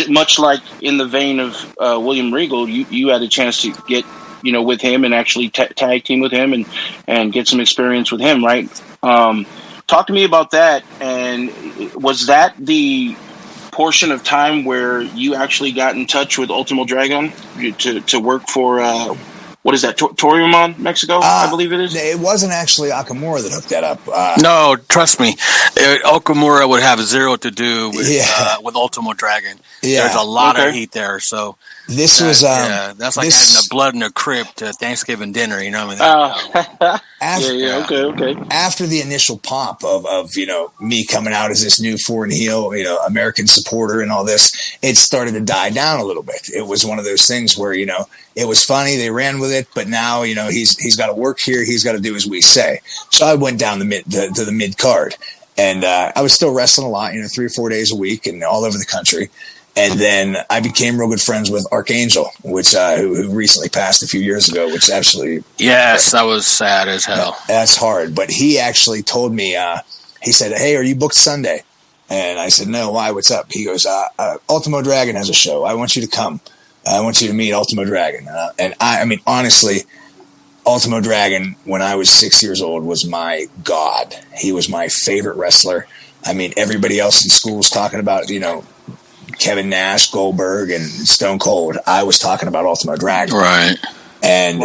much like in the vein of William Regal, you had a chance to get, with him and actually tag team with him and get some experience with him, right? Talk to me about that, and was that the portion of time where you actually got in touch with Ultimo Dragon to work for what is that? Torreon, Mexico, I believe it is. It wasn't actually Akamura that hooked that up. No, trust me, Okamura would have zero to do with Ultimo Dragon. Yeah. There's a lot of heat there. So that's like adding the blood in the crib to Thanksgiving dinner. You know what I mean? Okay. After the initial pomp of me coming out as this new foreign heel, American supporter and all this, it started to die down a little bit. It was one of those things where it was funny, they ran with it, but now he's got to work here, he's got to do as we say. So I went down to the mid card, and I was still wrestling a lot, 3 or 4 days a week and all over the country. And then I became real good friends with Archangel, which who recently passed a few years ago, which absolutely... Yes, that was sad as hell. That's hard. But he actually told me, he said, "Hey, are you booked Sunday?" And I said, "No, why? What's up?" He goes, "Ultimo Dragon has a show. I want you to come. I want you to meet Ultimo Dragon." And I mean, honestly, Ultimo Dragon, when I was 6 years old, was my god. He was my favorite wrestler. I mean, everybody else in school was talking about, Kevin Nash, Goldberg, and Stone Cold. I was talking about Ultimo Dragon. Right. And,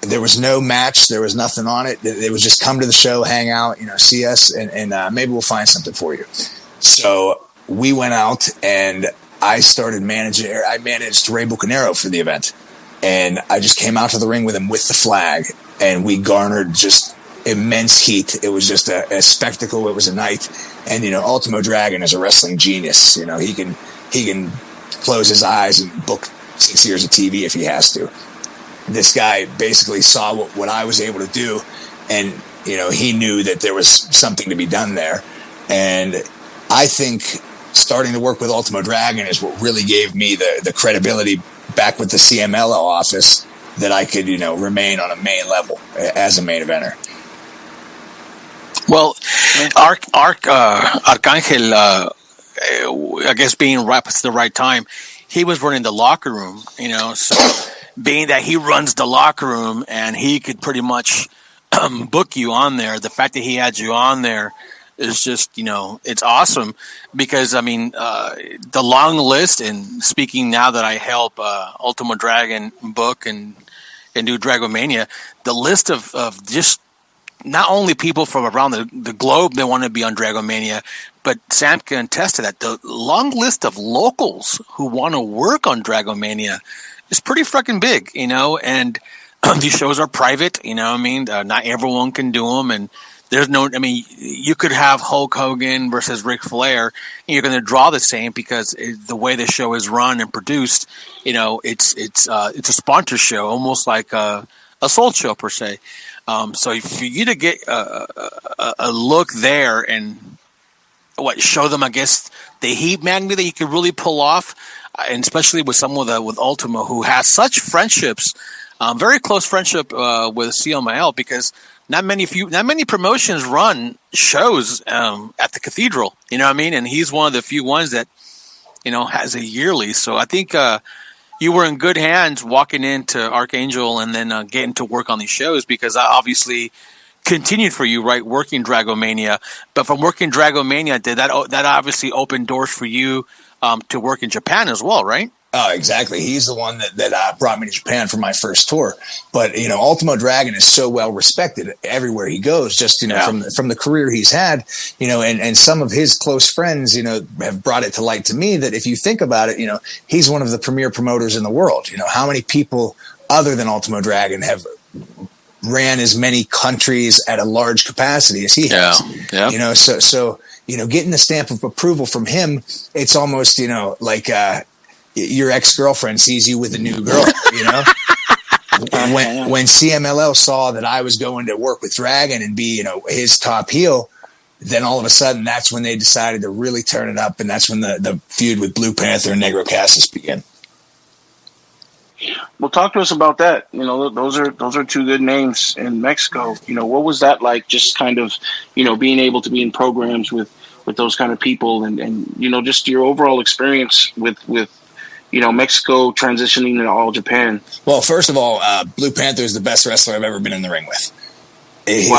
there was no match. There was nothing on it. It was just come to the show, hang out, see us, and maybe we'll find something for you. So we went out, and I started managing. I managed Ray Bucanero for the event. And I just came out to the ring with him with the flag, and we garnered just immense heat. It was just a spectacle. It was a night. And, Ultimo Dragon is a wrestling genius. He can close his eyes and book 6 years of TV if he has to. This guy basically saw what I was able to do, and, he knew that there was something to be done there. And I think starting to work with Ultimo Dragon is what really gave me the credibility back with the CMLL office that I could, remain on a main level as a main eventer. Well, Arcangel, I guess being right at the right time, he was running the locker room, so being that he runs the locker room and he could pretty much book you on there, the fact that he had you on there is just, it's awesome because, I mean, the long list, and speaking now that I help Ultimo Dragon book and do Dragomania, the list of just not only people from around the globe that want to be on Dragomania, but Sam can attest to that. The long list of locals who want to work on Dragomania is pretty freaking big, and these shows are private, not everyone can do them, and there's you could have Hulk Hogan versus Ric Flair, and you're going to draw the same because the way the show is run and produced, it's a sponsor show, almost like a Soul show per se. So for you to get a look there and show them, I guess, the heat magnet that you could really pull off, and especially with someone with Ultimo who has such friendships, very close friendship with CMLL, because not many promotions run shows at the Cathedral. You know what I mean? And he's one of the few ones that has a yearly. So I think you were in good hands walking into Archangel and then getting to work on these shows, because I obviously continued for you, right, working Dragomania. But from working Dragomania, did that obviously open doors for you to work in Japan as well, right? Oh, exactly. He's the one that brought me to Japan for my first tour. But, Ultimo Dragon is so well respected everywhere he goes, just, from the career he's had, and some of his close friends, have brought it to light to me that if you think about it, he's one of the premier promoters in the world. How many people other than Ultimo Dragon have ran as many countries at a large capacity as he has? Yeah. So getting the stamp of approval from him, it's almost, like, your ex-girlfriend sees you with a new girl, When CMLL saw that I was going to work with Dragon and be, his top heel, then all of a sudden that's when they decided to really turn it up, and that's when the feud with Blue Panther and Negro Casas began. Well, talk to us about that. Those are two good names in Mexico. What was that like? Just kind of, being able to be in programs with those kind of people, and just your overall experience with Mexico transitioning to All Japan. Well, first of all, Blue Panther is the best wrestler I've ever been in the ring with. He's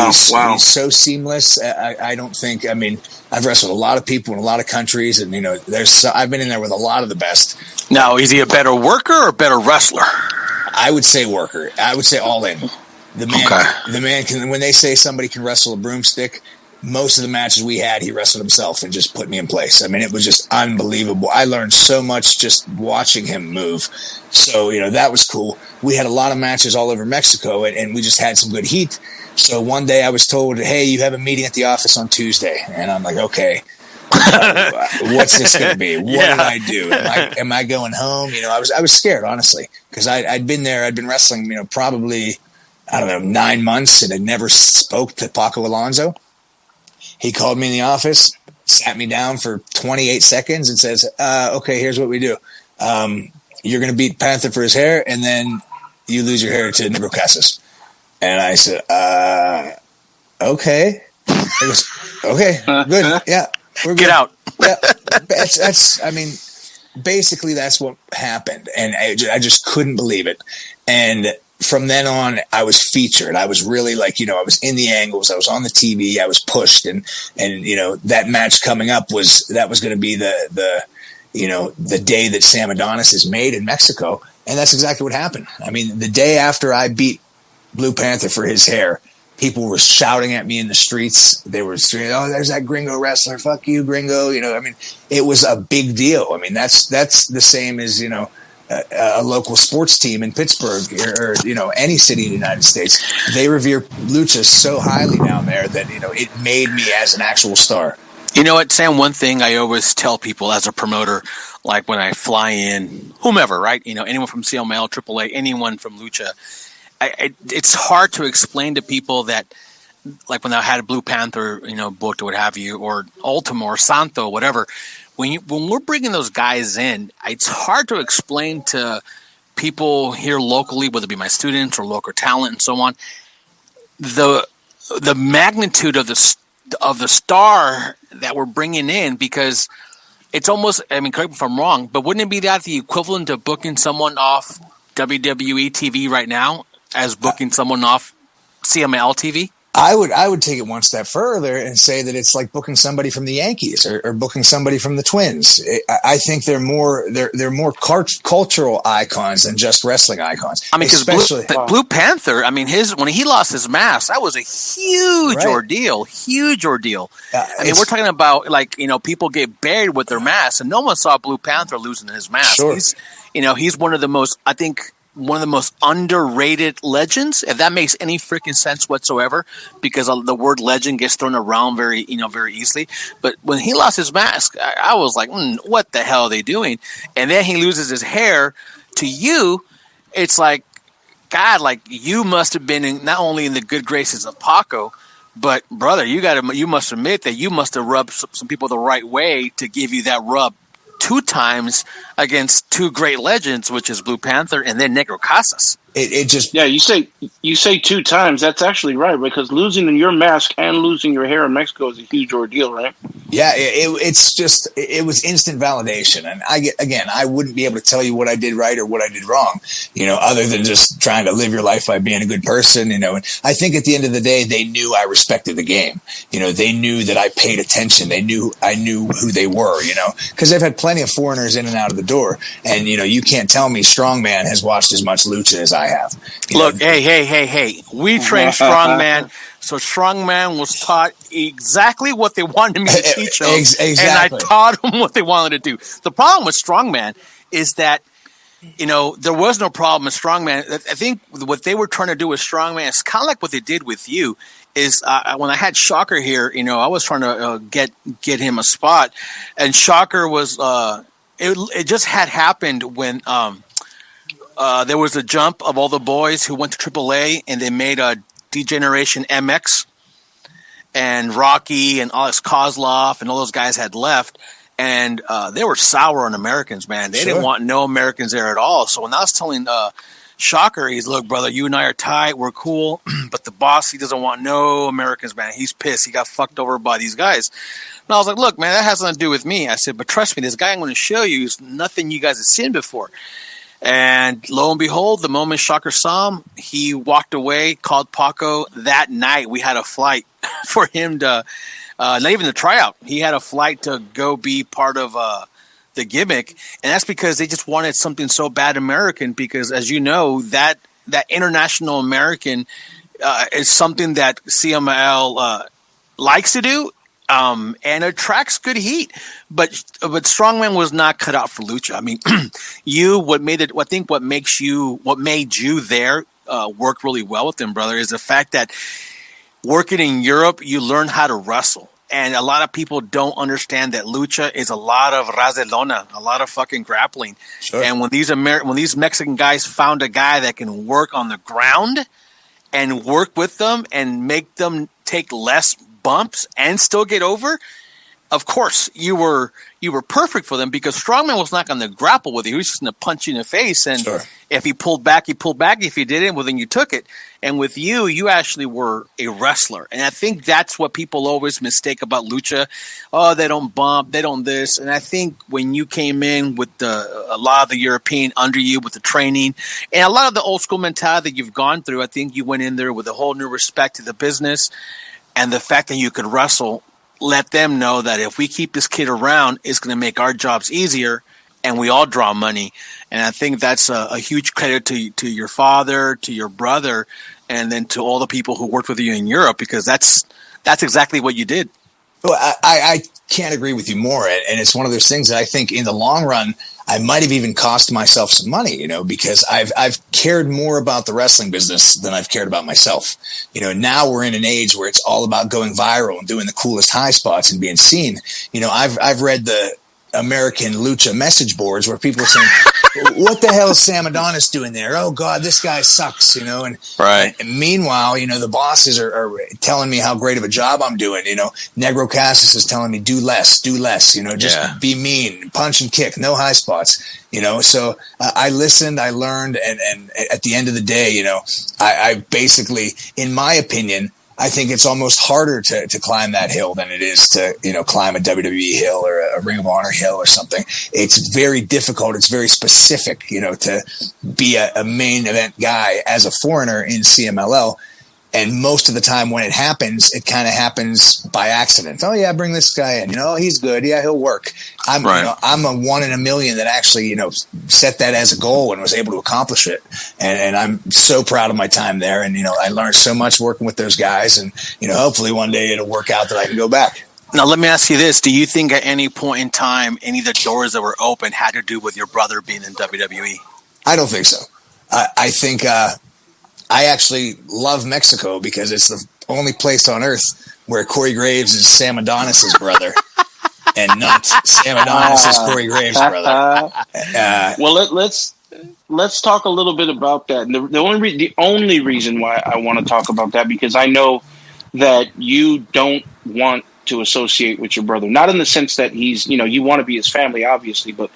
so seamless. I don't think. I mean, I've wrestled a lot of people in a lot of countries, and I've been in there with a lot of the best. Now, is he a better worker or a better wrestler? I would say worker. I would say all in. The man can, when they say somebody can wrestle a broomstick, most of the matches we had, he wrestled himself and just put me in place. I mean, it was just unbelievable. I learned so much just watching him move. So, that was cool. We had a lot of matches all over Mexico, and we just had some good heat. So one day I was told, hey, you have a meeting at the office on Tuesday. And I'm like, okay, what's this going to be? What did I do? Am I going home? I was scared, honestly, because I'd been there. I'd been wrestling, probably, 9 months, and had never spoke to Paco Alonso. He called me in the office, sat me down for 28 seconds and says, okay, here's what we do. You're going to beat Panther for his hair, and then you lose your hair to Negro Casas. And I said, okay. He goes, okay, good. Yeah. We're good. Get out. Yeah. Basically that's what happened. And I just couldn't believe it. And from then on, I was featured. I was really I was in the angles. I was on the TV. I was pushed. And that match coming up was going to be the day that Sam Adonis is made in Mexico. And that's exactly what happened. I mean, the day after I beat Blue Panther for his hair, people were shouting at me in the streets. They were saying, "Oh, there's that gringo wrestler. Fuck you, gringo." It was a big deal. I mean, that's the same as, a local sports team in Pittsburgh or any city in the United States. They revere lucha so highly down there that, it made me as an actual star. You know what, Sam? One thing I always tell people as a promoter, like when I fly in, whomever, right? Anyone from CMLL, AAA, anyone from lucha, it's hard to explain to people that, like when I had a Blue Panther, booked or what have you, or Ultimo or Santo, whatever. When we're bringing those guys in, it's hard to explain to people here locally, whether it be my students or local talent and so on, the magnitude of the star that we're bringing in, because it's almost, correct me if I'm wrong, but wouldn't it be that the equivalent of booking someone off WWE TV right now as booking someone off CMLL TV? I would take it one step further and say that it's like booking somebody from the Yankees or booking somebody from the Twins. I think they're more cultural icons than just wrestling icons. Because Blue Panther, when he lost his mask, that was a huge ordeal. Huge ordeal. We're talking about people get buried with their masks, and no one saw Blue Panther losing his mask. Sure. He's one of the most, one of the most underrated legends, if that makes any freaking sense whatsoever, because the word legend gets thrown around very easily. But when he lost his mask, I was like, what the hell are they doing? And then he loses his hair to you. It's like, God, you must have been not only in the good graces of Paco, but brother, you must admit that you must have rubbed some people the right way to give you that rub 2 times against 2 great legends, which is Blue Panther and then Negro Casas. You say 2 times. That's actually right, because losing your mask and losing your hair in Mexico is a huge ordeal, right? Yeah, it was instant validation, and I wouldn't be able to tell you what I did right or what I did wrong, other than just trying to live your life by being a good person, And I think at the end of the day, they knew I respected the game. They knew that I paid attention. I knew who they were. Because I've had plenty of foreigners in and out of the door, and you can't tell me Strongman has watched as much lucha as I have. Look, hey, we trained Strongman. So Strongman was taught exactly what they wanted me to teach him, exactly. And I taught him what they wanted to do. The problem with Strongman is that, there was no problem with Strongman. I think what they were trying to do with Strongman is kind of like what they did with you. Is when I had Shocker here, I was trying to get him a spot, and Shocker was it just had happened when there was a jump of all the boys who went to AAA, and they made a D-Generation MX, and Rocky and Alex Kozlov and all those guys had left, and they were sour on Americans, man. They didn't want no Americans there at all. So when I was telling Shocker, he's, look, brother, you and I are tight, we're cool, but the boss, he doesn't want no Americans, man. He's pissed. He got fucked over by these guys. And I was like, look, man, that has nothing to do with me. I said, but trust me, this guy I'm going to show you is nothing you guys have seen before. And lo and behold, the moment Shocker saw him, he walked away, called Paco. That night, we had a flight for him to, not even the tryout. He had a flight to go be part of the gimmick, and that's because they just wanted something so bad American. Because as you know, that international American is something that CMLL likes to do, and attracts good heat. But Strongman was not cut out for lucha. I mean, what made you there work really well with them, brother, is the fact that working in Europe, you learn how to wrestle. And a lot of people don't understand that lucha is a lot of razelona, a lot of fucking grappling. Sure. And when these Mexican guys found a guy that can work on the ground and work with them and make them take less bumps and still get over, of course you were perfect for them, because Strongman was not going to grapple with you. He was just going to punch you in the face, and sure. If he pulled back, he pulled back. If he didn't, well, then you took it. And with you actually were a wrestler. And I think that's what people always mistake about lucha. Oh, they don't bump, they don't this. And I think when you came in with a lot of the European under you with the training and a lot of the old school mentality that you've gone through, I think you went in there with a whole new respect to the business. And the fact that you could wrestle let them know that if we keep this kid around, it's going to make our jobs easier, and we all draw money. And I think that's a huge credit to your father, to your brother, and then to all the people who worked with you in Europe, because that's exactly what you did. Well, I can't agree with you more. And it's one of those things that I think in the long run, I might have even cost myself some money, because I've cared more about the wrestling business than I've cared about myself. Now we're in an age where it's all about going viral and doing the coolest high spots and being seen. I've read the American lucha message boards where people are saying, what the hell is Sam Adonis doing there? Oh God, this guy sucks, and right. And meanwhile, the bosses are telling me how great of a job I'm doing. Negro Cassis is telling me do less, just be mean, punch and kick, no high spots, so I listened, I learned. And at the end of the day, I basically, in my opinion, I think it's almost harder to climb that hill than it is to, climb a WWE hill or a Ring of Honor hill or something. It's very difficult. It's very specific, to be a main event guy as a foreigner in CMLL. And most of the time when it happens, it kind of happens by accident. Oh yeah, bring this guy in. He's good. Yeah, he'll work. I'm a 1 in a million that actually, set that as a goal and was able to accomplish it. And I'm so proud of my time there. And, I learned so much working with those guys. And, hopefully one day it'll work out that I can go back. Now, let me ask you this. Do you think at any point in time, any of the doors that were open had to do with your brother being in WWE? I don't think so. I think, I actually love Mexico because it's the only place on earth where Corey Graves is Sam Adonis's brother and not Sam Adonis is Corey Graves' brother. Well, let's talk a little bit about that. The only reason why I want to talk about that, because I know that you don't want to associate with your brother, not in the sense that he's, you want to be his family, obviously, but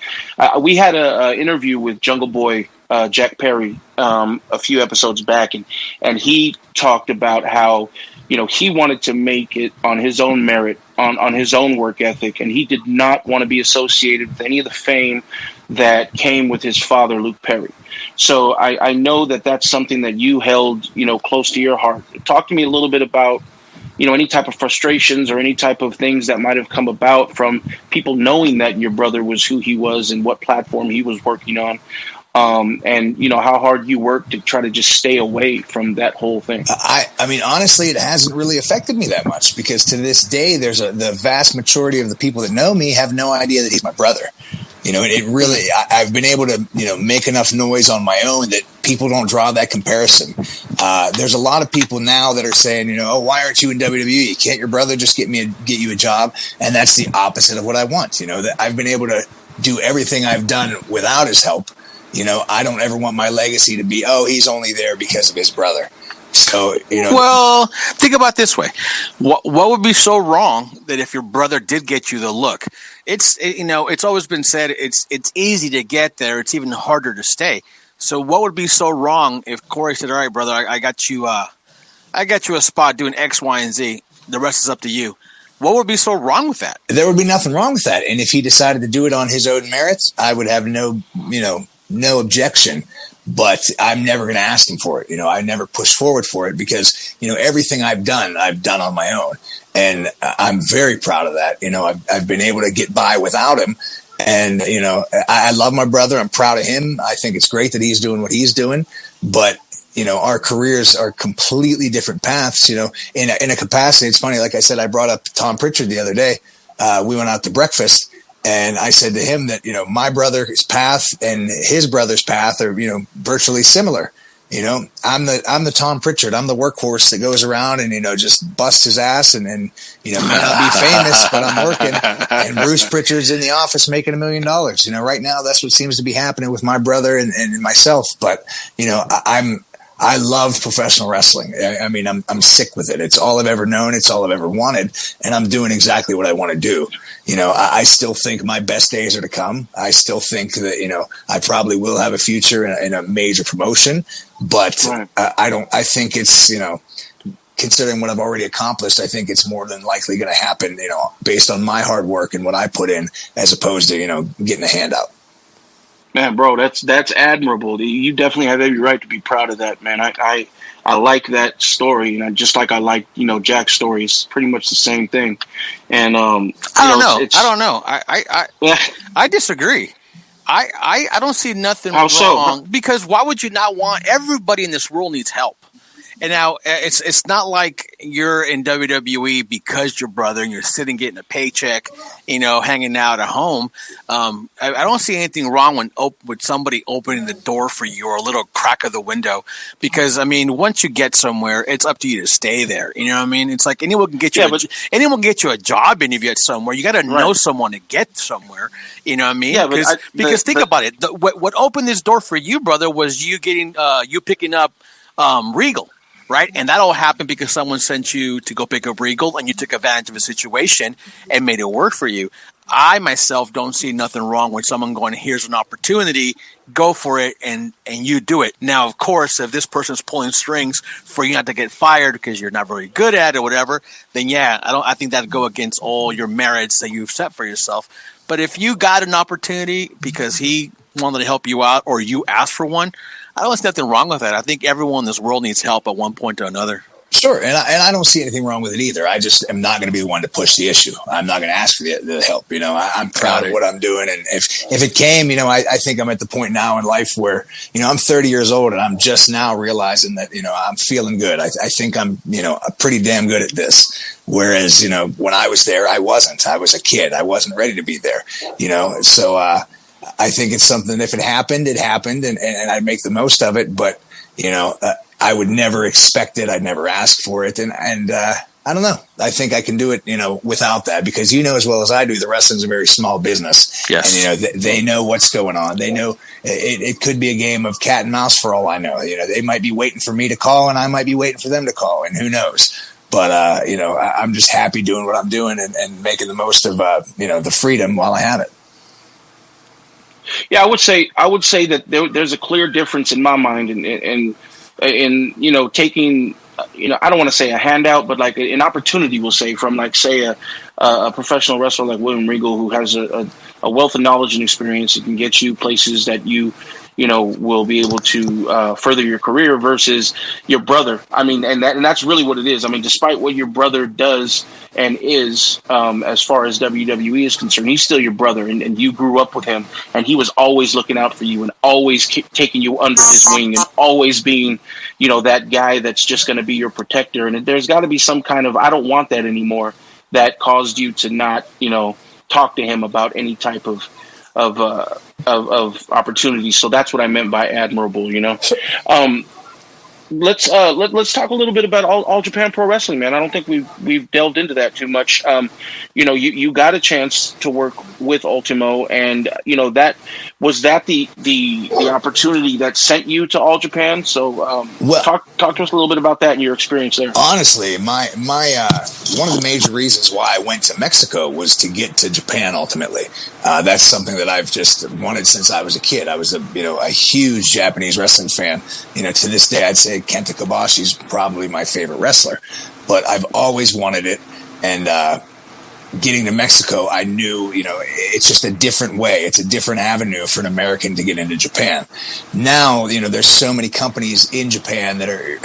we had a interview with Jungle Boy Jack Perry a few episodes back, and he talked about how he wanted to make it on his own merit, on his own work ethic, and he did not want to be associated with any of the fame that came with his father, Luke Perry. So I know that that's something that you held close to your heart. Talk to me a little bit about any type of frustrations or any type of things that might have come about from people knowing that your brother was who he was and what platform he was working on. And how hard you work to try to just stay away from that whole thing. I mean, honestly, it hasn't really affected me that much, because to this day, the vast majority of the people that know me have no idea that he's my brother. It really, I've been able to, make enough noise on my own that people don't draw that comparison. There's a lot of people now that are saying, oh, why aren't you in WWE? Can't your brother just get you a job? And that's the opposite of what I want. That I've been able to do everything I've done without his help. I don't ever want my legacy to be, oh, he's only there because of his brother. So, Well, think about it this way. What would be so wrong that if your brother did get you the look? It's always been said it's easy to get there. It's even harder to stay. So what would be so wrong if Corey said, all right, brother, I got you a spot doing X, Y, and Z. The rest is up to you. What would be so wrong with that? There would be nothing wrong with that. And if he decided to do it on his own merits, I would have no objection, but I'm never going to ask him for it. I never push forward for it because, everything I've done on my own. And I'm very proud of that. I've been able to get by without him. And, I love my brother. I'm proud of him. I think it's great that he's doing what he's doing. But, our careers are completely different paths, in a capacity. It's funny. Like I said, I brought up Tom Pritchard the other day. We went out to breakfast. And I said to him that, my brother's path and his brother's path are, virtually similar. I'm the Tom Pritchard. I'm the workhorse that goes around and, just busts his ass and may not be famous, but I'm working. And Bruce Pritchard's in the office making $1 million. Right now that's what seems to be happening with my brother and myself. But, I love professional wrestling. I'm sick with it. It's all I've ever known. It's all I've ever wanted. And I'm doing exactly what I want to do. I still think my best days are to come. I still think that, I probably will have a future in a major promotion, but I think it's, considering what I've already accomplished, I think it's more than likely going to happen, based on my hard work and what I put in, as opposed to, getting a handout. Man, bro, that's admirable. You definitely have every right to be proud of that, man. I like that story, and just like I like, Jack's story. It's pretty much the same thing. And I don't know. I disagree. I don't see nothing wrong. So? Because why would you not want? Everybody in this world needs help. And now it's not like you're in WWE because you're brother and you're sitting getting a paycheck, hanging out at home. I don't see anything wrong with somebody opening the door for you or a little crack of the window, because once you get somewhere, it's up to you to stay there. You know what I mean? It's like anyone can get you anyone can get you a job interview at somewhere. You got to know someone to get somewhere. You know what I mean? Yeah, because think about it. What opened this door for you, brother, was you getting you picking up Regal. Right. And that all happened because someone sent you to go pick up Regal and you took advantage of a situation and made it work for you. I myself don't see nothing wrong with someone going, here's an opportunity, go for it, and you do it. Now, of course, if this person's pulling strings for you not to get fired because you're not very good at it or whatever, then I think that'd go against all your merits that you've set for yourself. But if you got an opportunity because he wanted to help you out or you asked for one, I don't see nothing wrong with that. I think everyone in this world needs help at one point or another. Sure, and I don't see anything wrong with it either. I just am not going to be the one to push the issue. I'm not going to ask for the help. I'm proud of what I'm doing, and if it came, I think I'm at the point now in life where I'm 30 years old and I'm just now realizing that I'm feeling good. I think I'm pretty damn good at this. Whereas when I was there, I wasn't. I was a kid. I wasn't ready to be there. So. I think it's something, if it happened, and I'd make the most of it, but, I would never expect it. I'd never ask for it. And I don't know. I think I can do it, without that, because as well as I do, the wrestling's a very small business. Yes. And, they know what's going on. They know it could be a game of cat and mouse for all I know. They might be waiting for me to call and I might be waiting for them to call, and who knows. But, I'm just happy doing what I'm doing and making the most of, the freedom while I have it. Yeah, I would say that there's a clear difference in my mind in taking, I don't want to say a handout, but like an opportunity, we'll say, from like, say, a professional wrestler like William Regal, who has a wealth of knowledge and experience that can get you places that you will be able to further your career, versus your brother. And that's really what it is. Despite what your brother does and is, as far as WWE is concerned, he's still your brother, and you grew up with him, and he was always looking out for you and always taking you under his wing and always being, that guy that's just going to be your protector. And there's got to be some kind of, I don't want that anymore, that caused you to not, talk to him about any type of opportunities. So that's what I meant by admirable. Let's talk a little bit about All Japan Pro Wrestling, man. I don't think we've delved into that too much. You got a chance to work with Ultimo, and that was the opportunity that sent you to All Japan. So talk to us a little bit about that and your experience there. Honestly, my one of the major reasons why I went to Mexico was to get to Japan. Ultimately, that's something that I've just wanted since I was a kid. I was a huge Japanese wrestling fan. To this day, I'd say Kenta Kobashi's probably my favorite wrestler, but I've always wanted it. And getting to Mexico, I knew, it's just a different way. It's a different avenue for an American to get into Japan. Now, there's so many companies in Japan that are,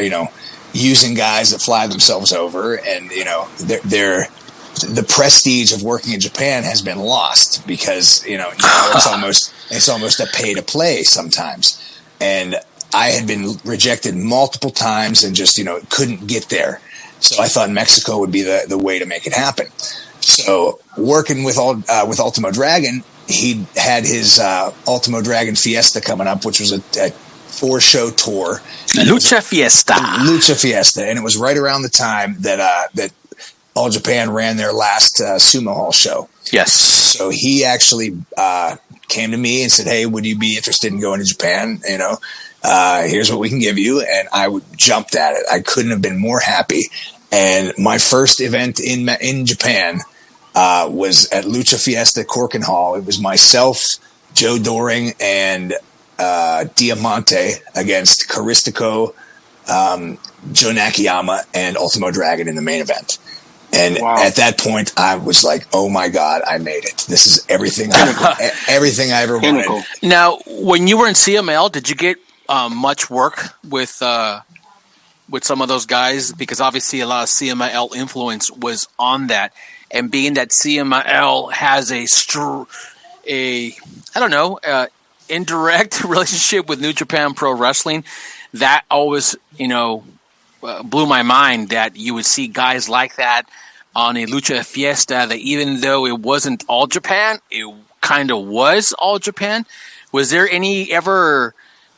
using guys that fly themselves over, and, they're the prestige of working in Japan has been lost because, it's almost a pay to play sometimes. And I had been rejected multiple times and just, couldn't get there. So I thought Mexico would be the way to make it happen. So working with Ultimo Dragon, he had his Ultimo Dragon Fiesta coming up, which was a 4-show tour. Lucha Fiesta. And it was right around the time that All Japan ran their last Sumo Hall show. Yes. So he actually came to me and said, "Hey, would you be interested in going to Japan? Here's what we can give you." And I jumped at it. I couldn't have been more happy. And my first event in Japan was at Lucha Fiesta Corkin Hall. It was myself, Joe Doring, and Diamante against Caristico, Joe Nakayama, and Ultimo Dragon in the main event. And at that point, I was like, "Oh my God, I made it! This is everything I ever wanted." Now, when you were in CML, did you get much work with some of those guys? Because obviously, a lot of CMLL influence was on that, and being that CMLL has indirect relationship with New Japan Pro Wrestling, that always, blew my mind that you would see guys like that on a Lucha Fiesta, that even though it wasn't All Japan, it kind of was All Japan. Was there any ever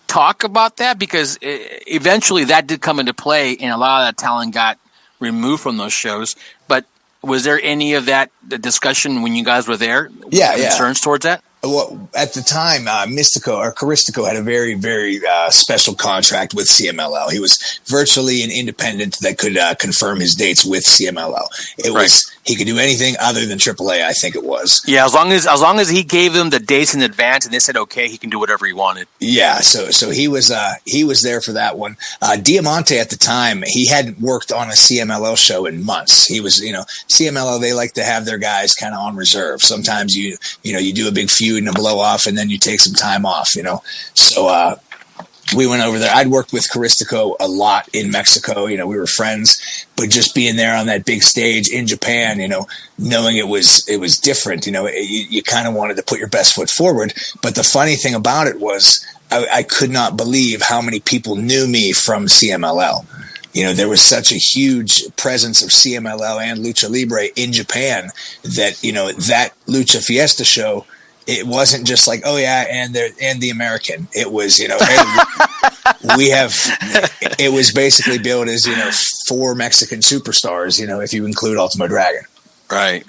talk about that? Because eventually that did come into play and a lot of that talent got removed from those shows. But was there any of that discussion when you guys were there? Concerns towards that? Well, at the time, Caristico had a very, very special contract with CMLL. He was virtually an independent that could confirm his dates with CMLL. He could do anything other than AAA, I think it was. Yeah, as long as he gave them the dates in advance and they said okay, he can do whatever he wanted. Yeah, so he was there for that one. Diamante at the time, he hadn't worked on a CMLL show in months. He was, CMLL, they like to have their guys kind of on reserve. Sometimes you do a big feud and a blow off, and then you take some time off. So we went over there. I'd worked with Caristico a lot in Mexico. We were friends, but just being there on that big stage in Japan, knowing it was different, you kind of wanted to put your best foot forward. But the funny thing about it was I could not believe how many people knew me from CMLL. There was such a huge presence of CMLL and Lucha Libre in Japan that, that Lucha Fiesta show, it wasn't just like, oh yeah, and the American. It was, hey, it was basically billed as, 4 Mexican superstars, if you include Ultimo Dragon. Right.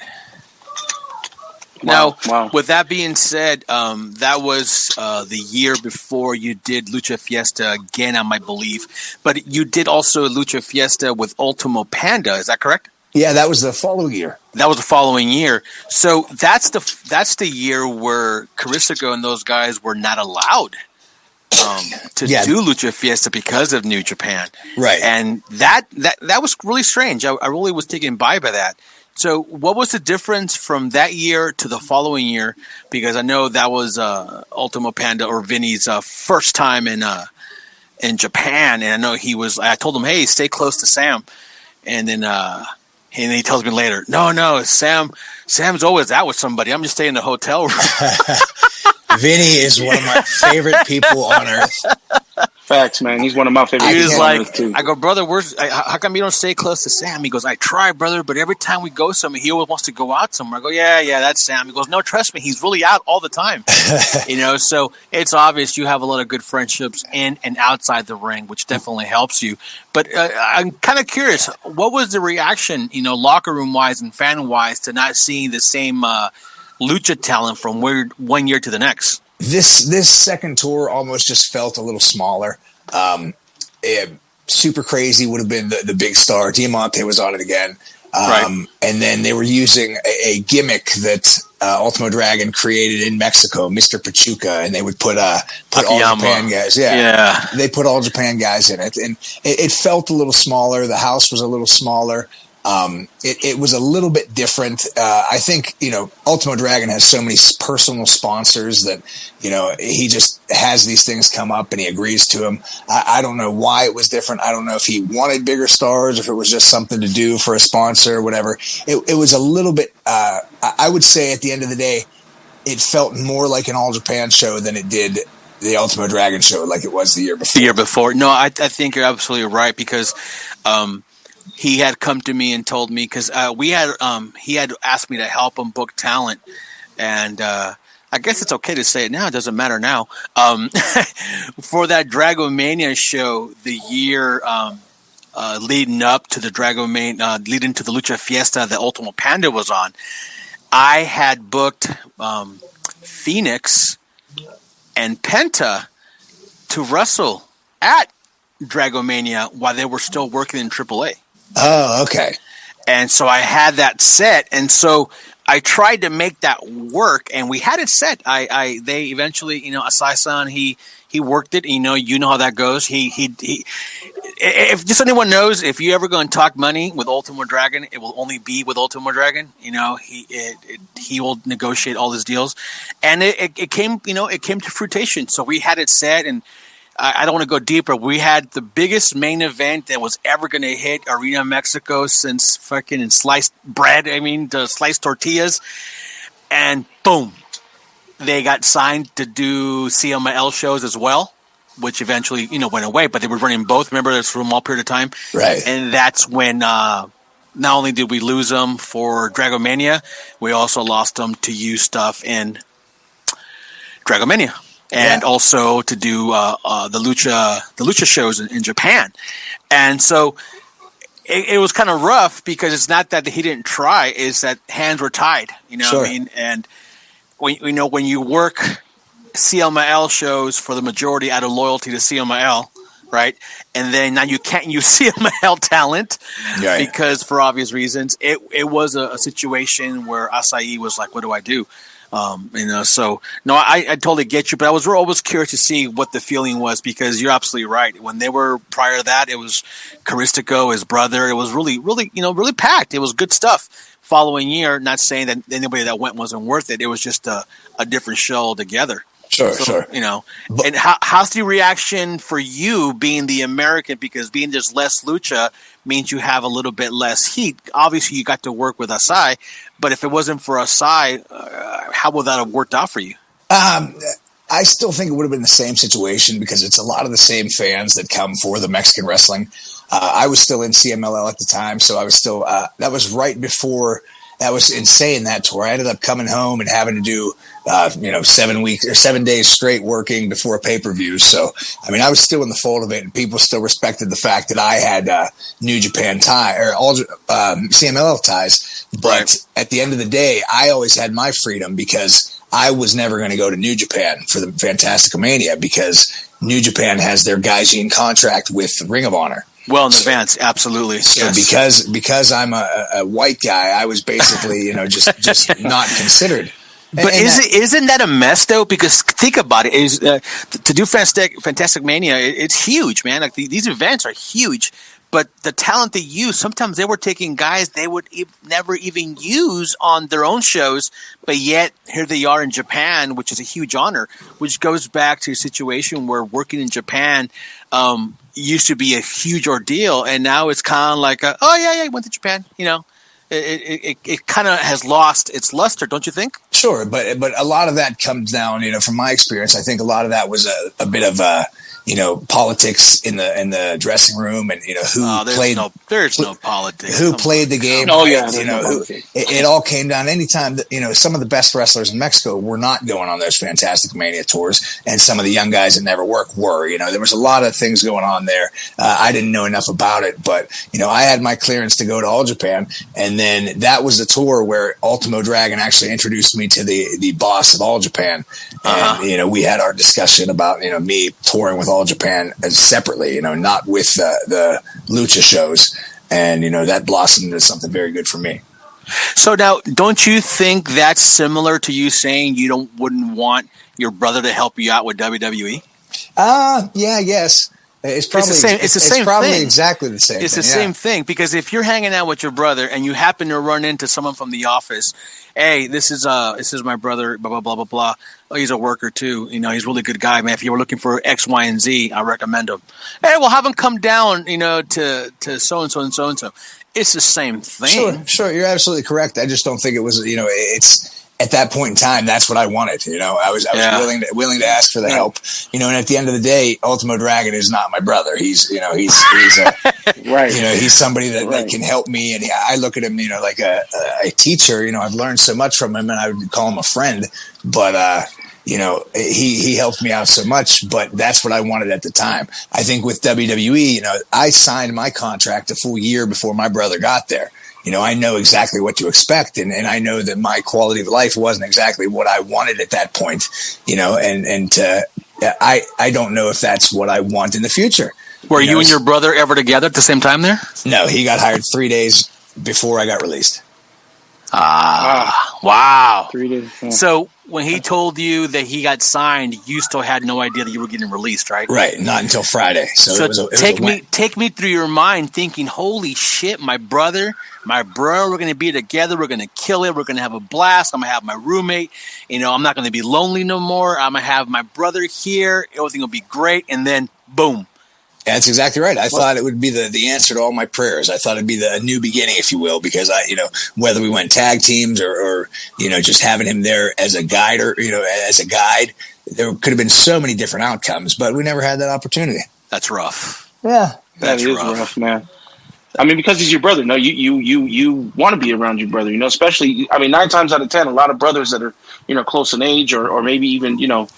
Now, with that being said, that was the year before you did Lucha Fiesta again, I might believe. But you did also Lucha Fiesta with Ultimo Panda, is that correct? Yeah, that was the following year. That was the following year. So that's the year where Caristico and those guys were not allowed to do Lucha Fiesta because of New Japan. Right. And that was really strange. I really was taken by that. So what was the difference from that year to the following year? Because I know that was Ultimo Panda or Vinny's first time in Japan. And I know I told him, hey, stay close to Sam. And then he tells me later, no, Sam's always out with somebody. I'm just staying in the hotel room. Vinny is one of my favorite people on earth. Facts, man. He's one of my favorite people on earth, too. I go, brother, how come you don't stay close to Sam? He goes, I try, brother, but every time we go somewhere, he always wants to go out somewhere. I go, yeah, that's Sam. He goes, no, trust me, he's really out all the time. So it's obvious you have a lot of good friendships in and outside the ring, which definitely helps you. But I'm kind of curious, what was the reaction, locker room wise and fan wise, to not seeing the same lucha talent from one year to the next? This second tour almost just felt a little smaller. Super Crazy would have been the big star. Diamante was on it again. And then they were using a gimmick that Ultimo Dragon created in Mexico, Mr. Pachuca, and they would put All Japan guys. They put All Japan guys in it. And it felt a little smaller. The house was a little smaller. it was a little bit different. I think, Ultimo Dragon has so many personal sponsors that, he just has these things come up and he agrees to them. I don't know why it was different. I don't know if he wanted bigger stars, if it was just something to do for a sponsor or whatever. It was a little bit, I would say at the end of the day, it felt more like an All Japan show than it did the Ultimo Dragon show, like it was the year before. The year before. No, I think you're absolutely right, because he had come to me and told me, because he had asked me to help him book talent, and I guess it's okay to say it now. It doesn't matter now. For that Dragomania show, the year leading up to the Dragomania, leading to the Lucha Fiesta that Ultimo Panda was on, I had booked Phoenix and Penta to wrestle at Dragomania while they were still working in AAA. Oh, okay. And so I had that set, and so I tried to make that work, and we had it set. They eventually, Asai-san, he worked it. You know how that goes. If just anyone knows, if you ever go and talk money with Ultimo Dragon, it will only be with Ultimo Dragon. He will negotiate all his deals, and it came to fruition. So we had it set, and I don't want to go deeper. We had the biggest main event that was ever going to hit Arena Mexico since fucking sliced bread. I mean, the sliced tortillas, and boom, they got signed to do CMLL shows as well, which eventually, went away, but they were running both. Remember, this for a small period of time. Right. And that's when, not only did we lose them for Dragomania, we also lost them to use stuff in Dragomania. And also to do the lucha shows in Japan. And so it was kind of rough, because it's not that he didn't try, it's that hands were tied. Sure. What I mean? And when you work CMLL shows for the majority out of loyalty to CMLL, right? And then now you can't use CMLL talent, right, because for obvious reasons. It was a situation where Asai was like, what do I do? So no, I totally get you, but I was always curious to see what the feeling was, because you're absolutely right. When they were prior to that, it was Caristico, his brother. It was really, really, really packed. It was good stuff. Following year, not saying that anybody that went wasn't worth it. It was just a different show altogether. Sure. And how's the reaction for you being the American? Because being there's less lucha means you have a little bit less heat. Obviously, you got to work with Asai, but if it wasn't for Asai, how would that have worked out for you? I still think it would have been the same situation, because it's a lot of the same fans that come for the Mexican wrestling. I was still in CMLL at the time, so I was still that was right before. That was insane, that tour. I ended up coming home and having to do 7 days straight working before a pay-per-view. So, I mean, I was still in the fold of it, and people still respected the fact that I had New Japan tie or all CMLL ties. But at the end of the day, I always had my freedom, because I was never going to go to New Japan for the Fantasticomania, because New Japan has their Gaijin contract with Ring of Honor. Well in advance, absolutely. So yes. because I'm a white guy, I was basically just not considered. But isn't that a mess though? Because think about it: to do Fantastic Mania, it's huge, man. Like these events are huge. But the talent they use, sometimes they were taking guys they would never even use on their own shows, but yet here they are in Japan, which is a huge honor, which goes back to a situation where working in Japan used to be a huge ordeal, and now it's kind of like, I went to Japan, It kind of has lost its luster, don't you think? Sure, but a lot of that comes down, from my experience. I think a lot of that was a bit of politics in the dressing room, and there's no politics. Who played the game? Oh right? yeah, it all came down. Anytime that some of the best wrestlers in Mexico were not going on those Fantastic Mania tours, and some of the young guys that never worked were. There was a lot of things going on there. I didn't know enough about it, but I had my clearance to go to All Japan, and then that was the tour where Ultimo Dragon actually introduced me to the boss of All Japan, and we had our discussion about me touring with All Japan as separately, not with the lucha shows, and that blossomed into something very good for me. So now, don't you think that's similar to you saying you wouldn't want your brother to help you out with WWE? Yeah, yes. It's probably the same. It's the same probably thing. Exactly the same. It's the same thing, because if you're hanging out with your brother and you happen to run into someone from the office, hey, this is my brother, blah blah blah blah blah. Oh, he's a worker too. You know, he's a really good guy, man. If you were looking for X, Y, and Z, I recommend him. Hey, well, have him come down, you know, to so and so and so and so. It's the same thing. Sure. You're absolutely correct. I just don't think it was. You know, it's. At that point in time, that's what I wanted. You know, I was willing to ask for the help. You know, and at the end of the day, Ultimo Dragon is not my brother. He's a, right. You know, he's somebody that can help me. And I look at him, you know, like a teacher. You know, I've learned so much from him, and I would call him a friend. But you know, he helped me out so much. But that's what I wanted at the time. I think with WWE, you know, I signed my contract a full year before my brother got there. You know, I know exactly what to expect, and I know that my quality of life wasn't exactly what I wanted at that point, you know, and I don't know if that's what I want in the future. Were you and your brother ever together at the same time there? No, he got hired 3 days before I got released. Wow. 3 days. Yeah. So when he told you that he got signed, you still had no idea that you were getting released, right? Right, not until Friday. So take me through your mind thinking, holy shit, my brother, we're going to be together. We're going to kill it. We're going to have a blast. I'm going to have my roommate. You know, I'm not going to be lonely no more. I'm going to have my brother here. Everything will be great. And then, boom. That's exactly right. I thought it would be the answer to all my prayers. I thought it'd be the new beginning, if you will, because you know, whether we went tag teams or you know, just having him there as a guide or, you know, as a guide, there could have been so many different outcomes, but we never had that opportunity. That's rough. Yeah. That is rough, man. I mean, because he's your brother. No, you want to be around your brother, you know, especially, I mean, 9 times out of 10, a lot of brothers that are, you know, close in age or maybe even, you know,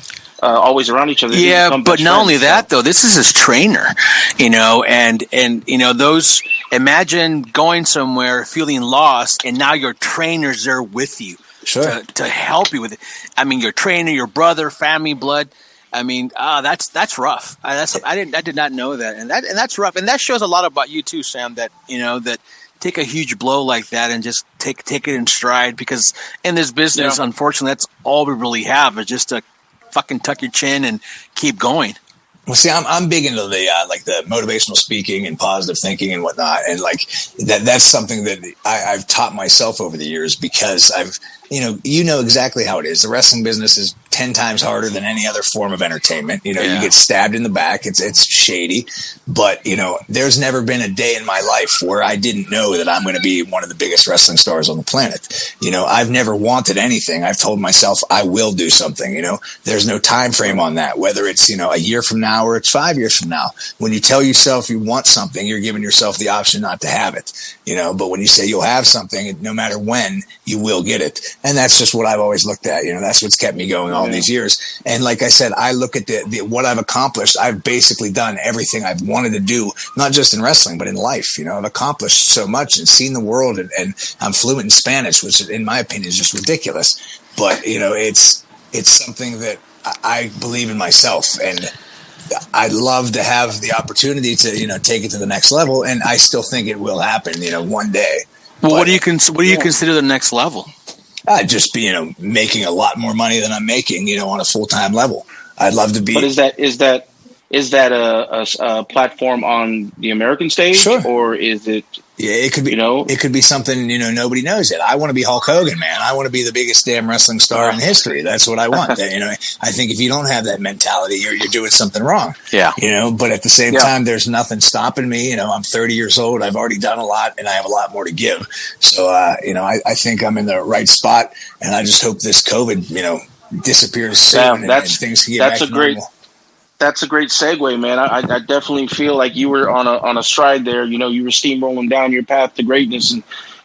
always around each other. Yeah, but not only that, though, this is his trainer, you know, and you know, imagine going somewhere, feeling lost, and now your trainer's there with you. Sure. To help you with it. I mean, your trainer, your brother, family, blood. I mean, that's rough. I did not know that, and that's rough, and that shows a lot about you too, Sam. That, you know, that take a huge blow like that and just take it in stride, because in this business, unfortunately, that's all we really have is just to fucking tuck your chin and keep going. Well, see, I'm big into the like the motivational speaking and positive thinking and whatnot, and like that's something that I've taught myself over the years, because I've you know exactly how it is. The wrestling business is 10 times harder than any other form of entertainment. You know, you get stabbed in the back. It's shady, but you know, there's never been a day in my life where I didn't know that I'm going to be one of the biggest wrestling stars on the planet. You know, I've never wanted anything. I've told myself I will do something. You know, there's no time frame on that, whether it's, you know, a year from now or it's 5 years from now. When you tell yourself you want something, you're giving yourself the option not to have it, you know, but when you say you'll have something, no matter when, you will get it. And that's just what I've always looked at. You know, that's what's kept me going all these years. And like I said, I look at what I've accomplished. I've basically done everything I've wanted to do, not just in wrestling, but in life. You know, I've accomplished so much and seen the world, and I'm fluent in Spanish, which in my opinion is just ridiculous. But, you know, it's something that I believe in myself, and I'd love to have the opportunity to, you know, take it to the next level. And I still think it will happen, you know, one day. Well, what do you consider the next level? Just be, you know, making a lot more money than I'm making, you know, on a full-time level. I'd love to be. But is that a platform on the American stage? Sure. Or is it? Yeah, it could be. You know, it could be something, you know, nobody knows yet. I want to be Hulk Hogan, man. I want to be the biggest damn wrestling star in history. That's what I want. You know, I think if you don't have that mentality, you're doing something wrong. Yeah. You know, but at the same time, there's nothing stopping me. You know, I'm 30 years old. I've already done a lot, and I have a lot more to give. So, you know, I think I'm in the right spot, and I just hope this COVID, you know, disappears soon, and things can get back to normal. That's a great segue, man. I definitely feel like you were on a stride there. You know, you were steamrolling down your path to greatness,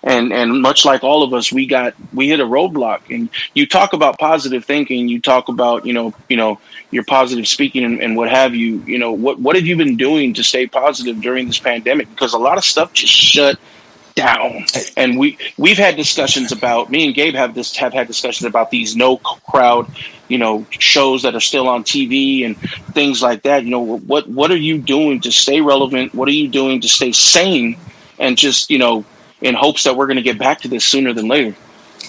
and much like all of us, we hit a roadblock. And you talk about positive thinking. You talk about you know your positive speaking and what have you. You know, what have you been doing to stay positive during this pandemic? Because a lot of stuff just shut down, and we've had discussions about, me and Gabe have had discussions about these no crowd, you know, shows that are still on TV and things like that. You know, what are you doing to stay relevant? What are you doing to stay sane? And just, you know, in hopes that we're going to get back to this sooner than later.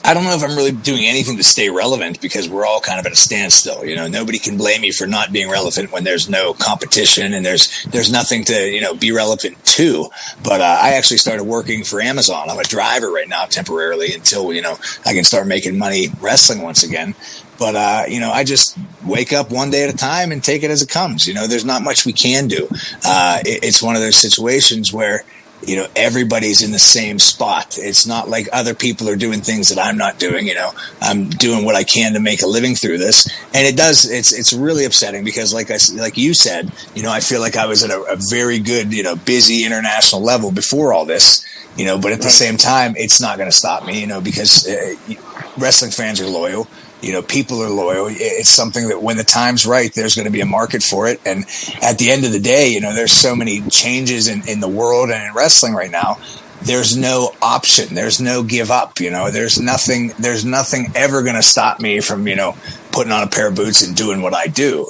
I don't know if I'm really doing anything to stay relevant because we're all kind of at a standstill. Nobody can blame me for not being relevant when there's no competition and there's nothing to, be relevant to. But I actually started working for Amazon. I'm a driver right now temporarily until, I can start making money wrestling once again. But, I just wake up one day at a time and take it as it comes. There's not much we can do. It's one of those situations where, everybody's in the same spot. It's not like other people are doing things that I'm not doing. I'm doing what I can to make a living through this. And it's really upsetting because like you said, I feel like I was at a very good, busy international level before all this, but at the same time, it's not going to stop me, because wrestling fans are loyal. People are loyal. It's something that when the time's right, there's going to be a market for it. And at the end of the day, there's so many changes in the world and in wrestling right now. There's no option. There's no give up. There's nothing ever going to stop me from, putting on a pair of boots and doing what I do.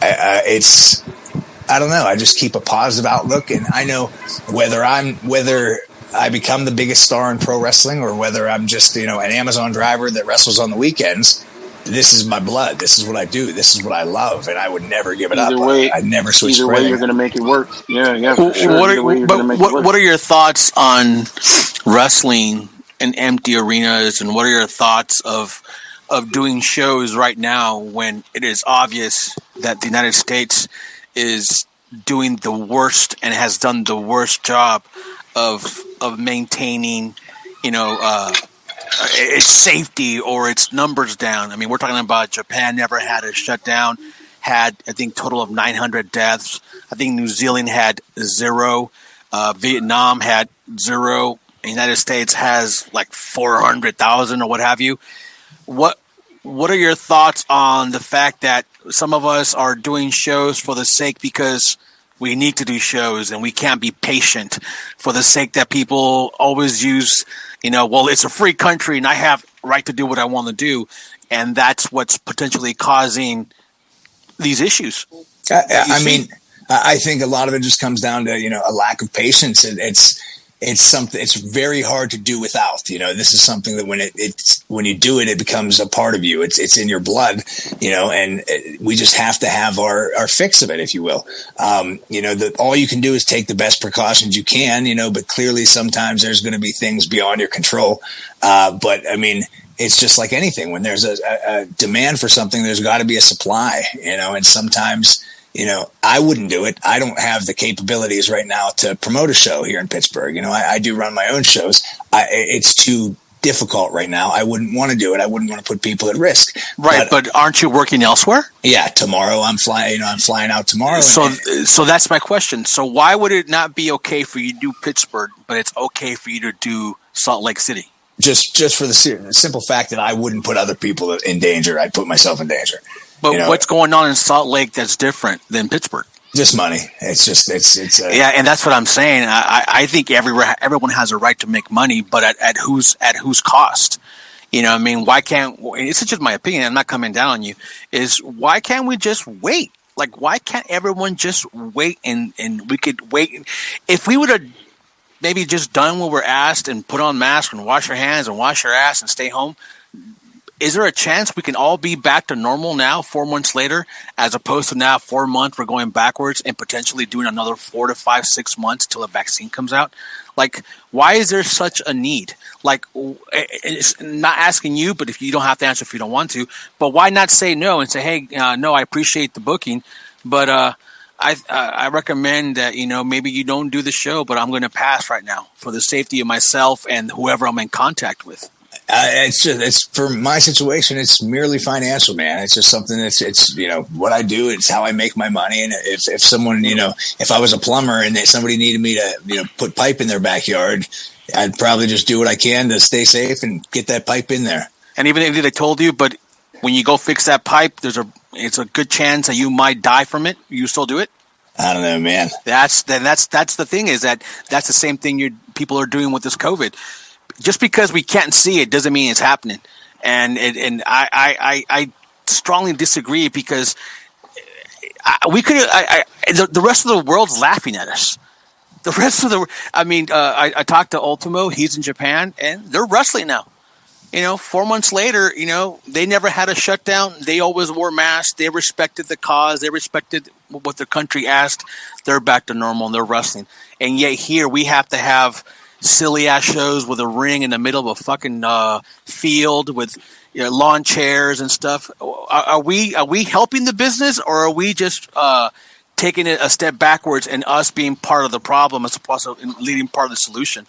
I don't know. I just keep a positive outlook, and I know whether I become the biggest star in pro wrestling or whether I'm just, an Amazon driver that wrestles on the weekends, this is my blood. This is what I do. This is what I love. And I would never give it up. I'd never switch. Either way, you're going to make it work. Yeah, for sure. What are your thoughts on wrestling in empty arenas? And what are your thoughts of doing shows right now when it is obvious that the United States is doing the worst and has done the worst job of maintaining, its safety or its numbers down? I mean, we're talking about Japan never had a shutdown, had, I think, total of 900 deaths. I think New Zealand had 0. Vietnam had 0. The United States has like 400,000 or what have you. What are your thoughts on the fact that some of us are doing shows for the sake because we need to do shows and we can't be patient for the sake that people always use, well, it's a free country and I have right to do what I want to do. And that's what's potentially causing these issues. I think a lot of it just comes down to, a lack of patience. It's very hard to do without. This is something that when you do it, it becomes a part of you. It's in your blood, and we just have to have our fix of it, if you will. All you can do is take the best precautions you can, but clearly sometimes there's going to be things beyond your control. But I mean, it's just like anything. When there's a demand for something, there's got to be a supply, and sometimes, I wouldn't do it. I don't have the capabilities right now to promote a show here in Pittsburgh. I do run my own shows. It's too difficult right now. I wouldn't want to do it. I wouldn't want to put people at risk. Right, but aren't you working elsewhere? Yeah, tomorrow I'm flying. I'm flying out tomorrow. So that's my question. So why would it not be okay for you to do Pittsburgh, but it's okay for you to do Salt Lake City? Just for the simple fact that I wouldn't put other people in danger. I'd put myself in danger. But what's going on in Salt Lake that's different than Pittsburgh? Just money. It's yeah, and that's what I'm saying. I think everyone has a right to make money, but at whose cost? I mean, why can't? It's just my opinion. I'm not coming down on you. Is why can't we just wait? Like, why can't everyone just wait and we could wait? If we would have maybe just done what we're asked and put on masks and wash our hands and wash our ass and stay home. Is there a chance we can all be back to normal now, 4 months later, as opposed to now 4 months we're going backwards and potentially doing another 4 to 5, 6 months till a vaccine comes out? Like, why is there such a need? Like, it's not asking you, but if you don't have to answer if you don't want to, but why not say no and say, hey, no, I appreciate the booking, but I recommend that, maybe you don't do the show, but I'm going to pass right now for the safety of myself and whoever I'm in contact with. It's for my situation. It's merely financial, man. It's just something it's what I do. It's how I make my money. And if someone, if I was a plumber and somebody needed me to, put pipe in their backyard, I'd probably just do what I can to stay safe and get that pipe in there. And even if they told you, but when you go fix that pipe, it's a good chance that you might die from it. You still do it? I don't know, man. That's the thing is that's the same thing people are doing with this COVID. Just because we can't see it doesn't mean it's happening. And I strongly disagree because the rest of the world's laughing at us. The rest of I talked to Ultimo. He's in Japan, and they're wrestling now. 4 months later, they never had a shutdown. They always wore masks. They respected the cause. They respected what their country asked. They're back to normal and they're wrestling. And yet here we have to have silly ass shows with a ring in the middle of a fucking field with lawn chairs and stuff. Are we helping the business, or are we just taking it a step backwards and us being part of the problem as opposed to leading part of the solution?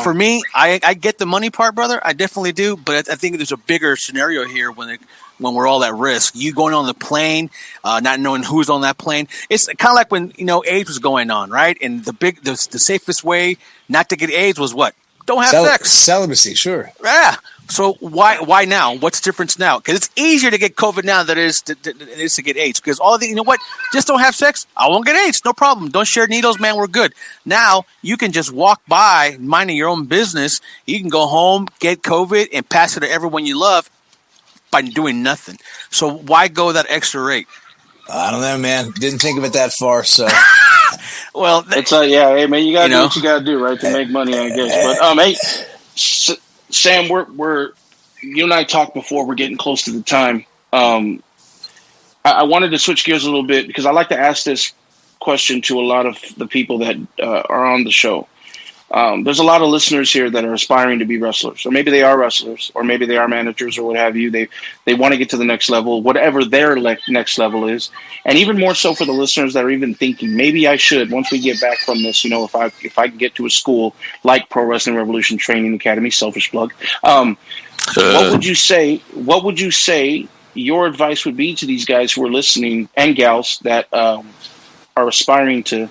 For me, I get the money part, brother. I definitely do. But I think there's a bigger scenario here when we're all at risk. You going on the plane, not knowing who's on that plane. It's kind of like when, AIDS was going on, right? And the safest way not to get AIDS was what? Don't have sex. Celibacy, sure. Yeah. So why now? What's the difference now? Because it's easier to get COVID now than it is to get AIDS. Because all the just don't have sex. I won't get AIDS. No problem. Don't share needles, man. We're good. Now you can just walk by, minding your own business. You can go home, get COVID, and pass it to everyone you love by doing nothing. So why go that extra rate? I don't know, man. Didn't think of it that far. So, well, it's hey man, you gotta do what you gotta do, right, to make money, I guess. But hey, Sam, we're you and I talked before. We're getting close to the time. I wanted to switch gears a little bit because I like to ask this question to a lot of the people that are on the show. There's a lot of listeners here that are aspiring to be wrestlers, or maybe they are wrestlers, or maybe they are managers, or what have you. They want to get to the next level, whatever their next level is, and even more so for the listeners that are even thinking, maybe I should, once we get back from this, if I can get to a school like Pro Wrestling Revolution Training Academy, selfish plug. What would you say? What would you say your advice would be to these guys who are listening and gals that are aspiring to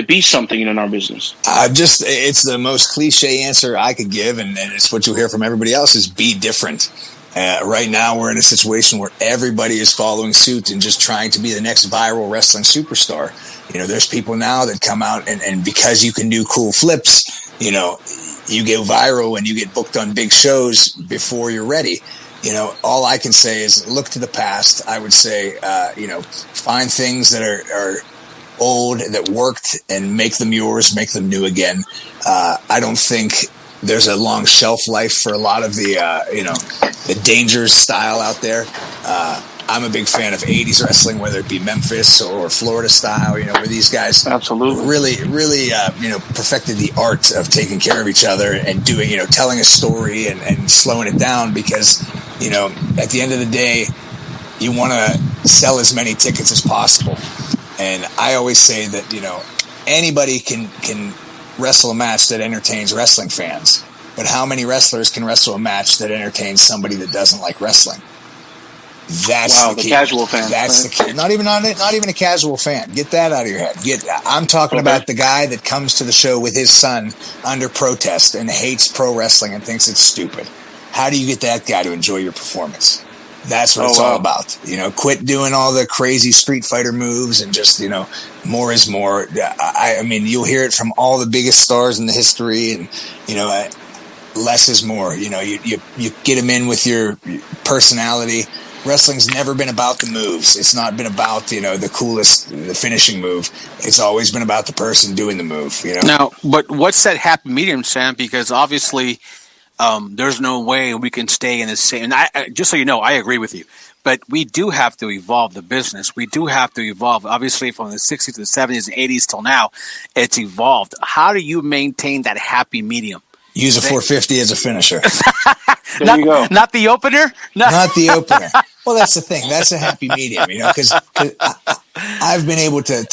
be something in our business? It's the most cliche answer I could give, and it's what you'll hear from everybody else, is be different. Right now, we're in a situation where everybody is following suit and just trying to be the next viral wrestling superstar. There's people now that come out and because you can do cool flips, you get viral and you get booked on big shows before you're ready. All I can say is look to the past. I would say, find things that are old, that worked, and make them yours, make them new again. I don't think there's a long shelf life for a lot of the dangerous style out there. I'm a big fan of 80s wrestling, whether it be Memphis or Florida style, where these guys absolutely really perfected the art of taking care of each other and doing, telling a story and slowing it down, because, at the end of the day, you want to sell as many tickets as possible. And I always say that, anybody can wrestle a match that entertains wrestling fans. But how many wrestlers can wrestle a match that entertains somebody that doesn't like wrestling? That's the key. Casual fan. That's the key. Not even a casual fan. Get that out of your head. I'm talking about the guy that comes to the show with his son under protest and hates pro wrestling and thinks it's stupid. How do you get that guy to enjoy your performance? That's what it's all about. Quit doing all the crazy Street Fighter moves and just, more is more. I mean, you'll hear it from all the biggest stars in the history, and, less is more. You get them in with your personality. Wrestling's never been about the moves. It's not been about, the coolest, the finishing move. It's always been about the person doing the move, Now, but what's that happy medium, Sam? Because obviously, there's no way we can stay in the same. And I just so you know, I agree with you. But we do have to evolve the business. We do have to evolve. Obviously, from the 60s to the 70s and 80s till now, it's evolved. How do you maintain that happy medium? Use a 450 as a finisher. There you go. Not the opener? Not the opener. Well, that's the thing. That's a happy medium, because I've been able to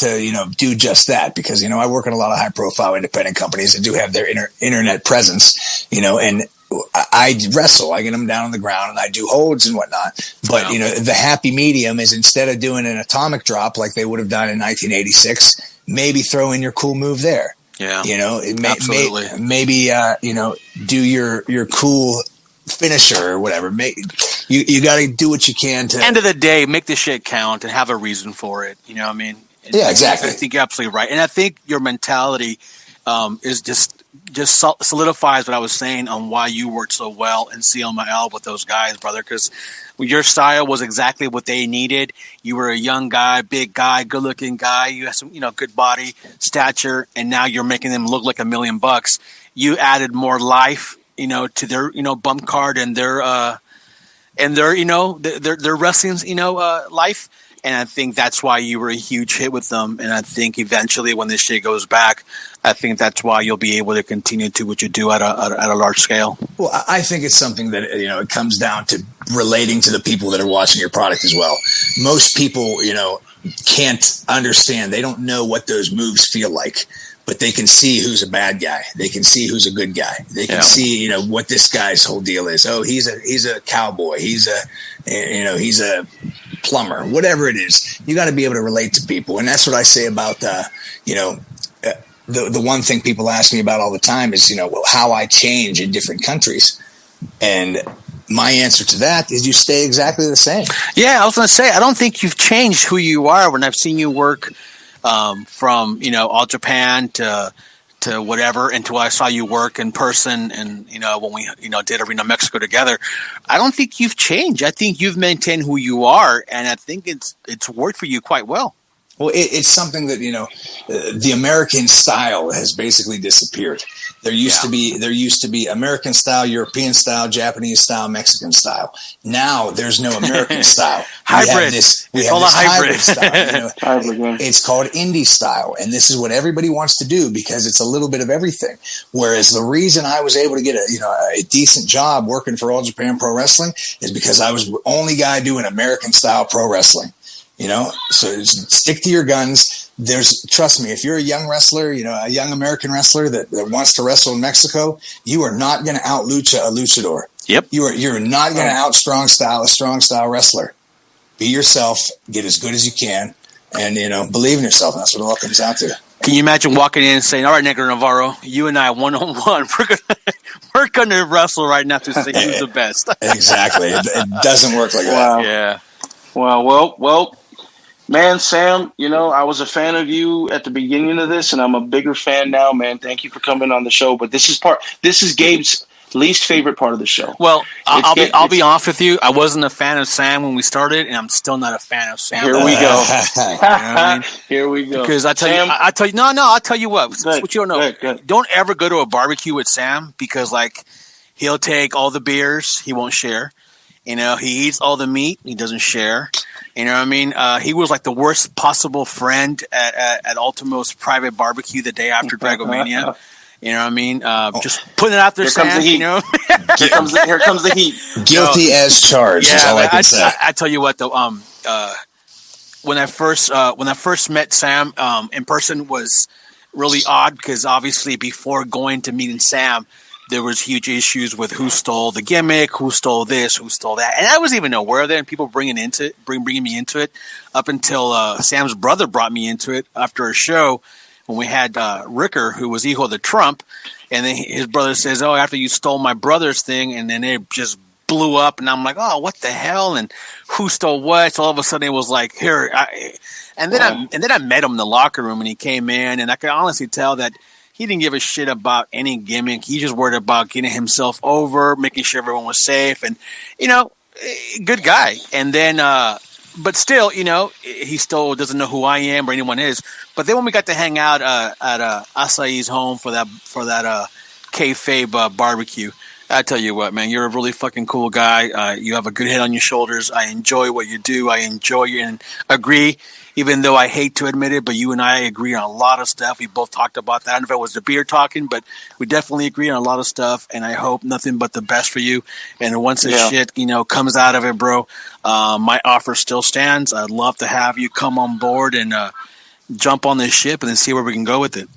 do just that because, I work in a lot of high-profile independent companies that do have their internet presence, and I wrestle. I get them down on the ground and I do holds and whatnot. But, the happy medium is, instead of doing an atomic drop like they would have done in 1986, maybe throw in your cool move there. Yeah. Absolutely. Maybe, do your cool finisher or whatever. You got to do what you can to. End of the day, make the shit count and have a reason for it. You know what I mean? Yeah, exactly. I think you're absolutely right. And I think your mentality is just solidifies what I was saying on why you worked so well in CMLL with those guys, brother, because your style was exactly what they needed. You were a young guy, big guy, good-looking guy. You had some, good body, stature, and now you're making them look like $1 million. You added more life to their bump card and their their wrestling life. And I think that's why you were a huge hit with them. And I think eventually, when this shit goes back, I think that's why you'll be able to continue to what you do at a large scale. Well, I think it's something that, it comes down to relating to the people that are watching your product as well. Most people, can't understand. They don't know what those moves feel like, but they can see who's a bad guy. They can see who's a good guy. They can see, what this guy's whole deal is. Oh, he's a cowboy. He's a plumber, whatever it is. You got to be able to relate to people. And that's what I say about, the one thing people ask me about all the time is, how I change in different countries. And my answer to that is you stay exactly the same. Yeah, I was going to say, I don't think you've changed who you are. When I've seen you work from, All Japan to whatever, until I saw you work in person and, when we, did Arena Mexico together, I don't think you've changed. I think you've maintained who you are, and I think it's worked for you quite well. Well, it's something that, the American style has basically disappeared. There used to be American style, European style, Japanese style, Mexican style. Now there's no American style. Hybrid. We have this hybrid style. Hybrid. It's called indie style. And this is what everybody wants to do because it's a little bit of everything. Whereas the reason I was able to get a decent job working for All Japan Pro Wrestling is because I was the only guy doing American style pro wrestling. So stick to your guns. Trust me, if you're a young wrestler, a young American wrestler that wants to wrestle in Mexico, you are not going to out lucha a luchador. Yep. You're not going to out a strong style wrestler. Be yourself, get as good as you can, and, believe in yourself. That's what it all comes down to. Can you imagine walking in and saying, all right, Negro Navarro, you and I one-on-one, we're gonna wrestle right now to see who's the best. Exactly. It doesn't work like that. Yeah. Wow. Well, man, Sam, I was a fan of you at the beginning of this, and I'm a bigger fan now, man. Thank you for coming on the show. But this is Gabe's least favorite part of the show. Well, I'll be honest with you. I wasn't a fan of Sam when we started, and I'm still not a fan of Sam. Here we go. Here we go. Because I'll tell you what. What you don't know. Good. Don't ever go to a barbecue with Sam because, he'll take all the beers, he won't share. He eats all the meat, he doesn't share. You know what I mean? He was like the worst possible friend at Ultimo's private barbecue the day after Dragomania. You know what I mean? Just putting it out there, Sam. Here comes the heat. Guilty as charged. Is all I can say. I tell you what, though. When I first met Sam in person was really odd because obviously before going to meeting Sam, there was huge issues with who stole the gimmick, who stole this, who stole that, and I wasn't even aware of that. And people bringing me into it up until Sam's brother brought me into it after a show when we had Ricker, who was Hijo de Trump, and then his brother says, "Oh, after you stole my brother's thing," and then it just blew up, and I'm like, "Oh, what the hell?" And who stole what? So all of a sudden, it was like here, and then I met him in the locker room, and he came in, and I could honestly tell that he didn't give a shit about any gimmick. He just worried about getting himself over, making sure everyone was safe, and good guy. And then, but still, he still doesn't know who I am or anyone is. But then when we got to hang out at Acai's home for that kayfabe barbecue, I tell you what, man, you're a really fucking cool guy. You have a good head on your shoulders. I enjoy what you do. I enjoy you and agree. Even though I hate to admit it, but you and I agree on a lot of stuff. We both talked about that. I don't know if it was the beer talking, but we definitely agree on a lot of stuff. And I hope nothing but the best for you. And once this shit, comes out of it, bro, my offer still stands. I'd love to have you come on board and jump on this ship and then see where we can go with it.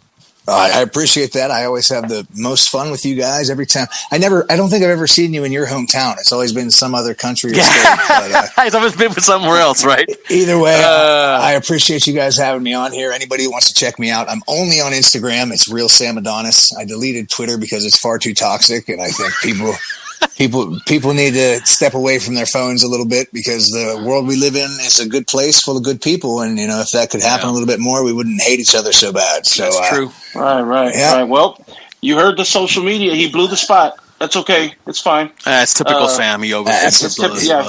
I appreciate that. I always have the most fun with you guys every time. I don't think I've ever seen you in your hometown. It's always been some other country or state. But, it's always been somewhere else, right? Either way, I appreciate you guys having me on here. Anybody who wants to check me out, I'm only on Instagram. It's Real Sam Adonis. I deleted Twitter because it's far too toxic, and I think people need to step away from their phones a little bit because the world we live in is a good place full of good people. And, if that could happen a little bit more, we wouldn't hate each other so bad. So, that's true. Right. Well, you heard the social media. He blew the spot. That's okay. It's fine. It's typical Sam. He always he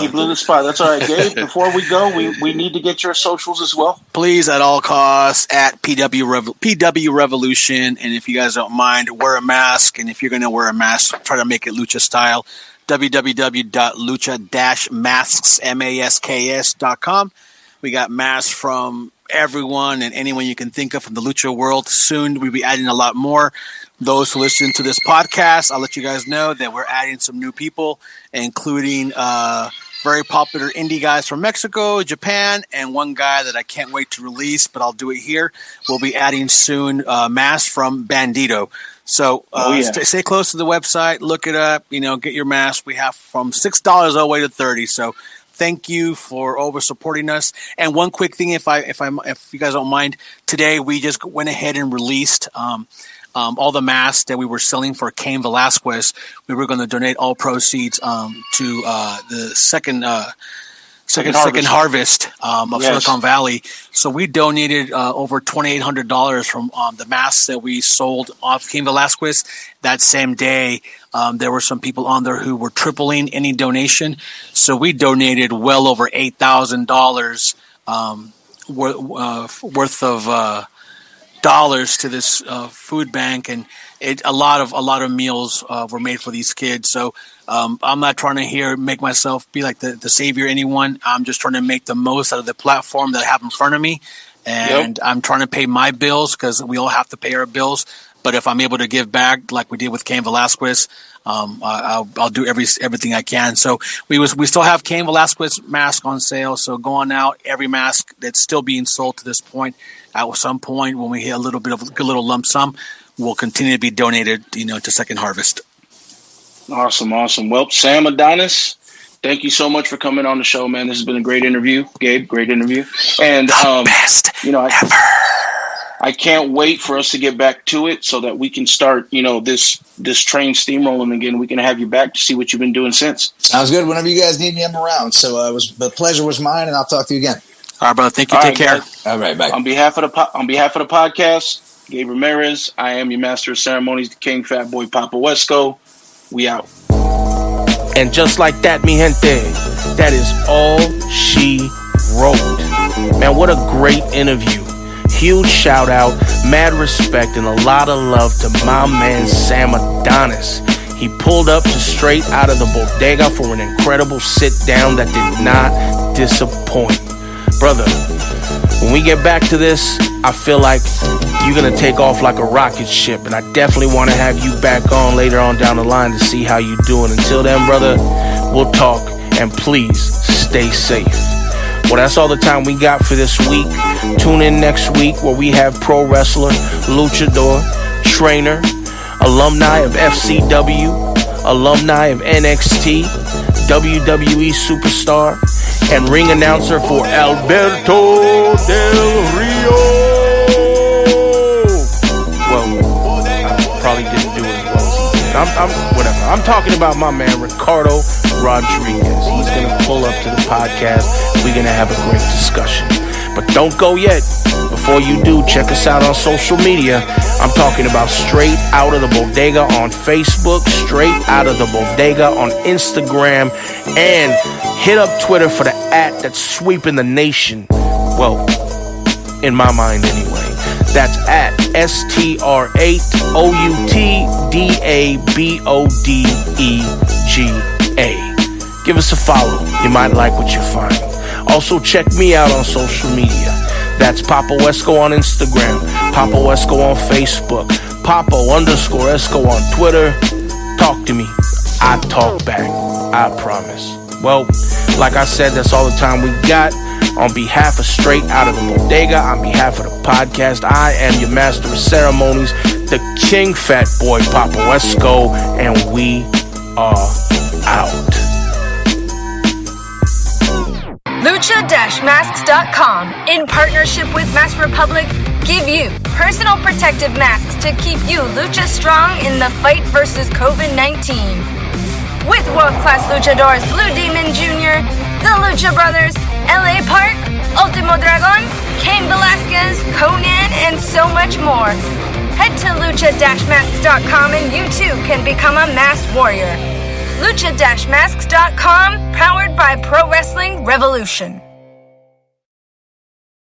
blew the spot. That's all right, Gabe. Before we go, we need to get your socials as well. Please, at all costs, at PW Revolution. And if you guys don't mind, wear a mask. And if you're going to wear a mask, try to make it lucha style. www.lucha-masks.com. We got masks from everyone and anyone you can think of from the lucha world. Soon we'll be adding a lot more. Those who listen to this podcast, I'll let you guys know that we're adding some new people, including very popular indie guys from Mexico, Japan, and one guy that I can't wait to release, but I'll do it here. We'll be adding soon masks from Bandito. So stay close to the website, look it up, get your mask. We have from $6 all the way to $30. So thank you for over supporting us. And one quick thing, if you guys don't mind, today we just went ahead and released all the masks that we were selling for Cain Velasquez. We were going to donate all proceeds to the second harvest of Silicon Valley. So we donated over $2,800 from the masks that we sold off Cain Velasquez. That same day, there were some people on there who were tripling any donation. So we donated well over $8,000 worth of dollars to this food bank, and a lot of meals were made for these kids. So I'm not trying to make myself be like the savior of anyone. I'm just trying to make the most out of the platform that I have in front of me, and I'm trying to pay my bills because we all have to pay our bills. But if I'm able to give back like we did with Cain Velasquez, I'll do everything I can. So we still have Cain Velasquez mask on sale. So go on out. Every mask that's still being sold to this point, at some point when we hit a little lump sum, will continue to be donated, to Second Harvest. Awesome. Well, Sam, Adonis, thank you so much for coming on the show, man. This has been a great interview. Gabe, great interview. And best ever. I can't wait for us to get back to it so that we can start, this train steamrolling again. We can have you back to see what you've been doing since. Sounds good. Whenever you guys need me, I'm around. So the pleasure was mine, and I'll talk to you again. All right, brother. Thank you. Take care. Guys. All right, bye. On behalf of the podcast, Gabe Ramirez, I am your master of ceremonies, the King Fat Boy Papa Wesco. We out. And just like that, mi gente, that is all she wrote. Man, what a great interview. Huge shout out, mad respect, and a lot of love to my man Sam Adonis. He pulled up to Straight Outta The Bodega for an incredible sit down that did not disappoint. Brother, when we get back to this, I feel like you're going to take off like a rocket ship, and I definitely want to have you back on later on down the line to see how you doing. Until then, brother, we'll talk, and please stay safe. Well, that's all the time we got for this week. Tune in next week where we have pro wrestler, luchador, trainer, alumni of FCW, alumni of NXT, WWE superstar, and ring announcer for Alberto Del Rio. Well, I probably didn't do it as well as he did. Whatever. I'm talking about my man Ricardo Rodriguez. He's going to pull up to the podcast. We're going to have a great discussion. But don't go yet. Before you do, check us out on social media. I'm talking about Straight Outta The Bodega on Facebook, Straight Outta The Bodega on Instagram, and hit up Twitter for the @ that's sweeping the nation. Well, in my mind anyway. That's @ STR8OUTDABODEGA. Give us a follow. You might like what you find. Also, check me out on social media. That's Papa Wesco on Instagram, Papa Wesco on Facebook, Papa_Esco on Twitter. Talk to me. I talk back. I promise. Well, like I said, that's all the time we got. On behalf of Straight Outta The Bodega, on behalf of the podcast, I am your master of ceremonies, the King Fat Boy Papa Wesco, and we are out. Lucha-masks.com, in partnership with Mask Republic, give you personal protective masks to keep you lucha strong in the fight versus COVID-19. With world-class luchadors Blue Demon Jr., the Lucha Brothers, LA Park, Ultimo Dragon, Cain Velasquez, Conan, and so much more. Head to lucha-masks.com and you too can become a masked warrior. lucha-masks.com, powered by Pro Wrestling Revolution.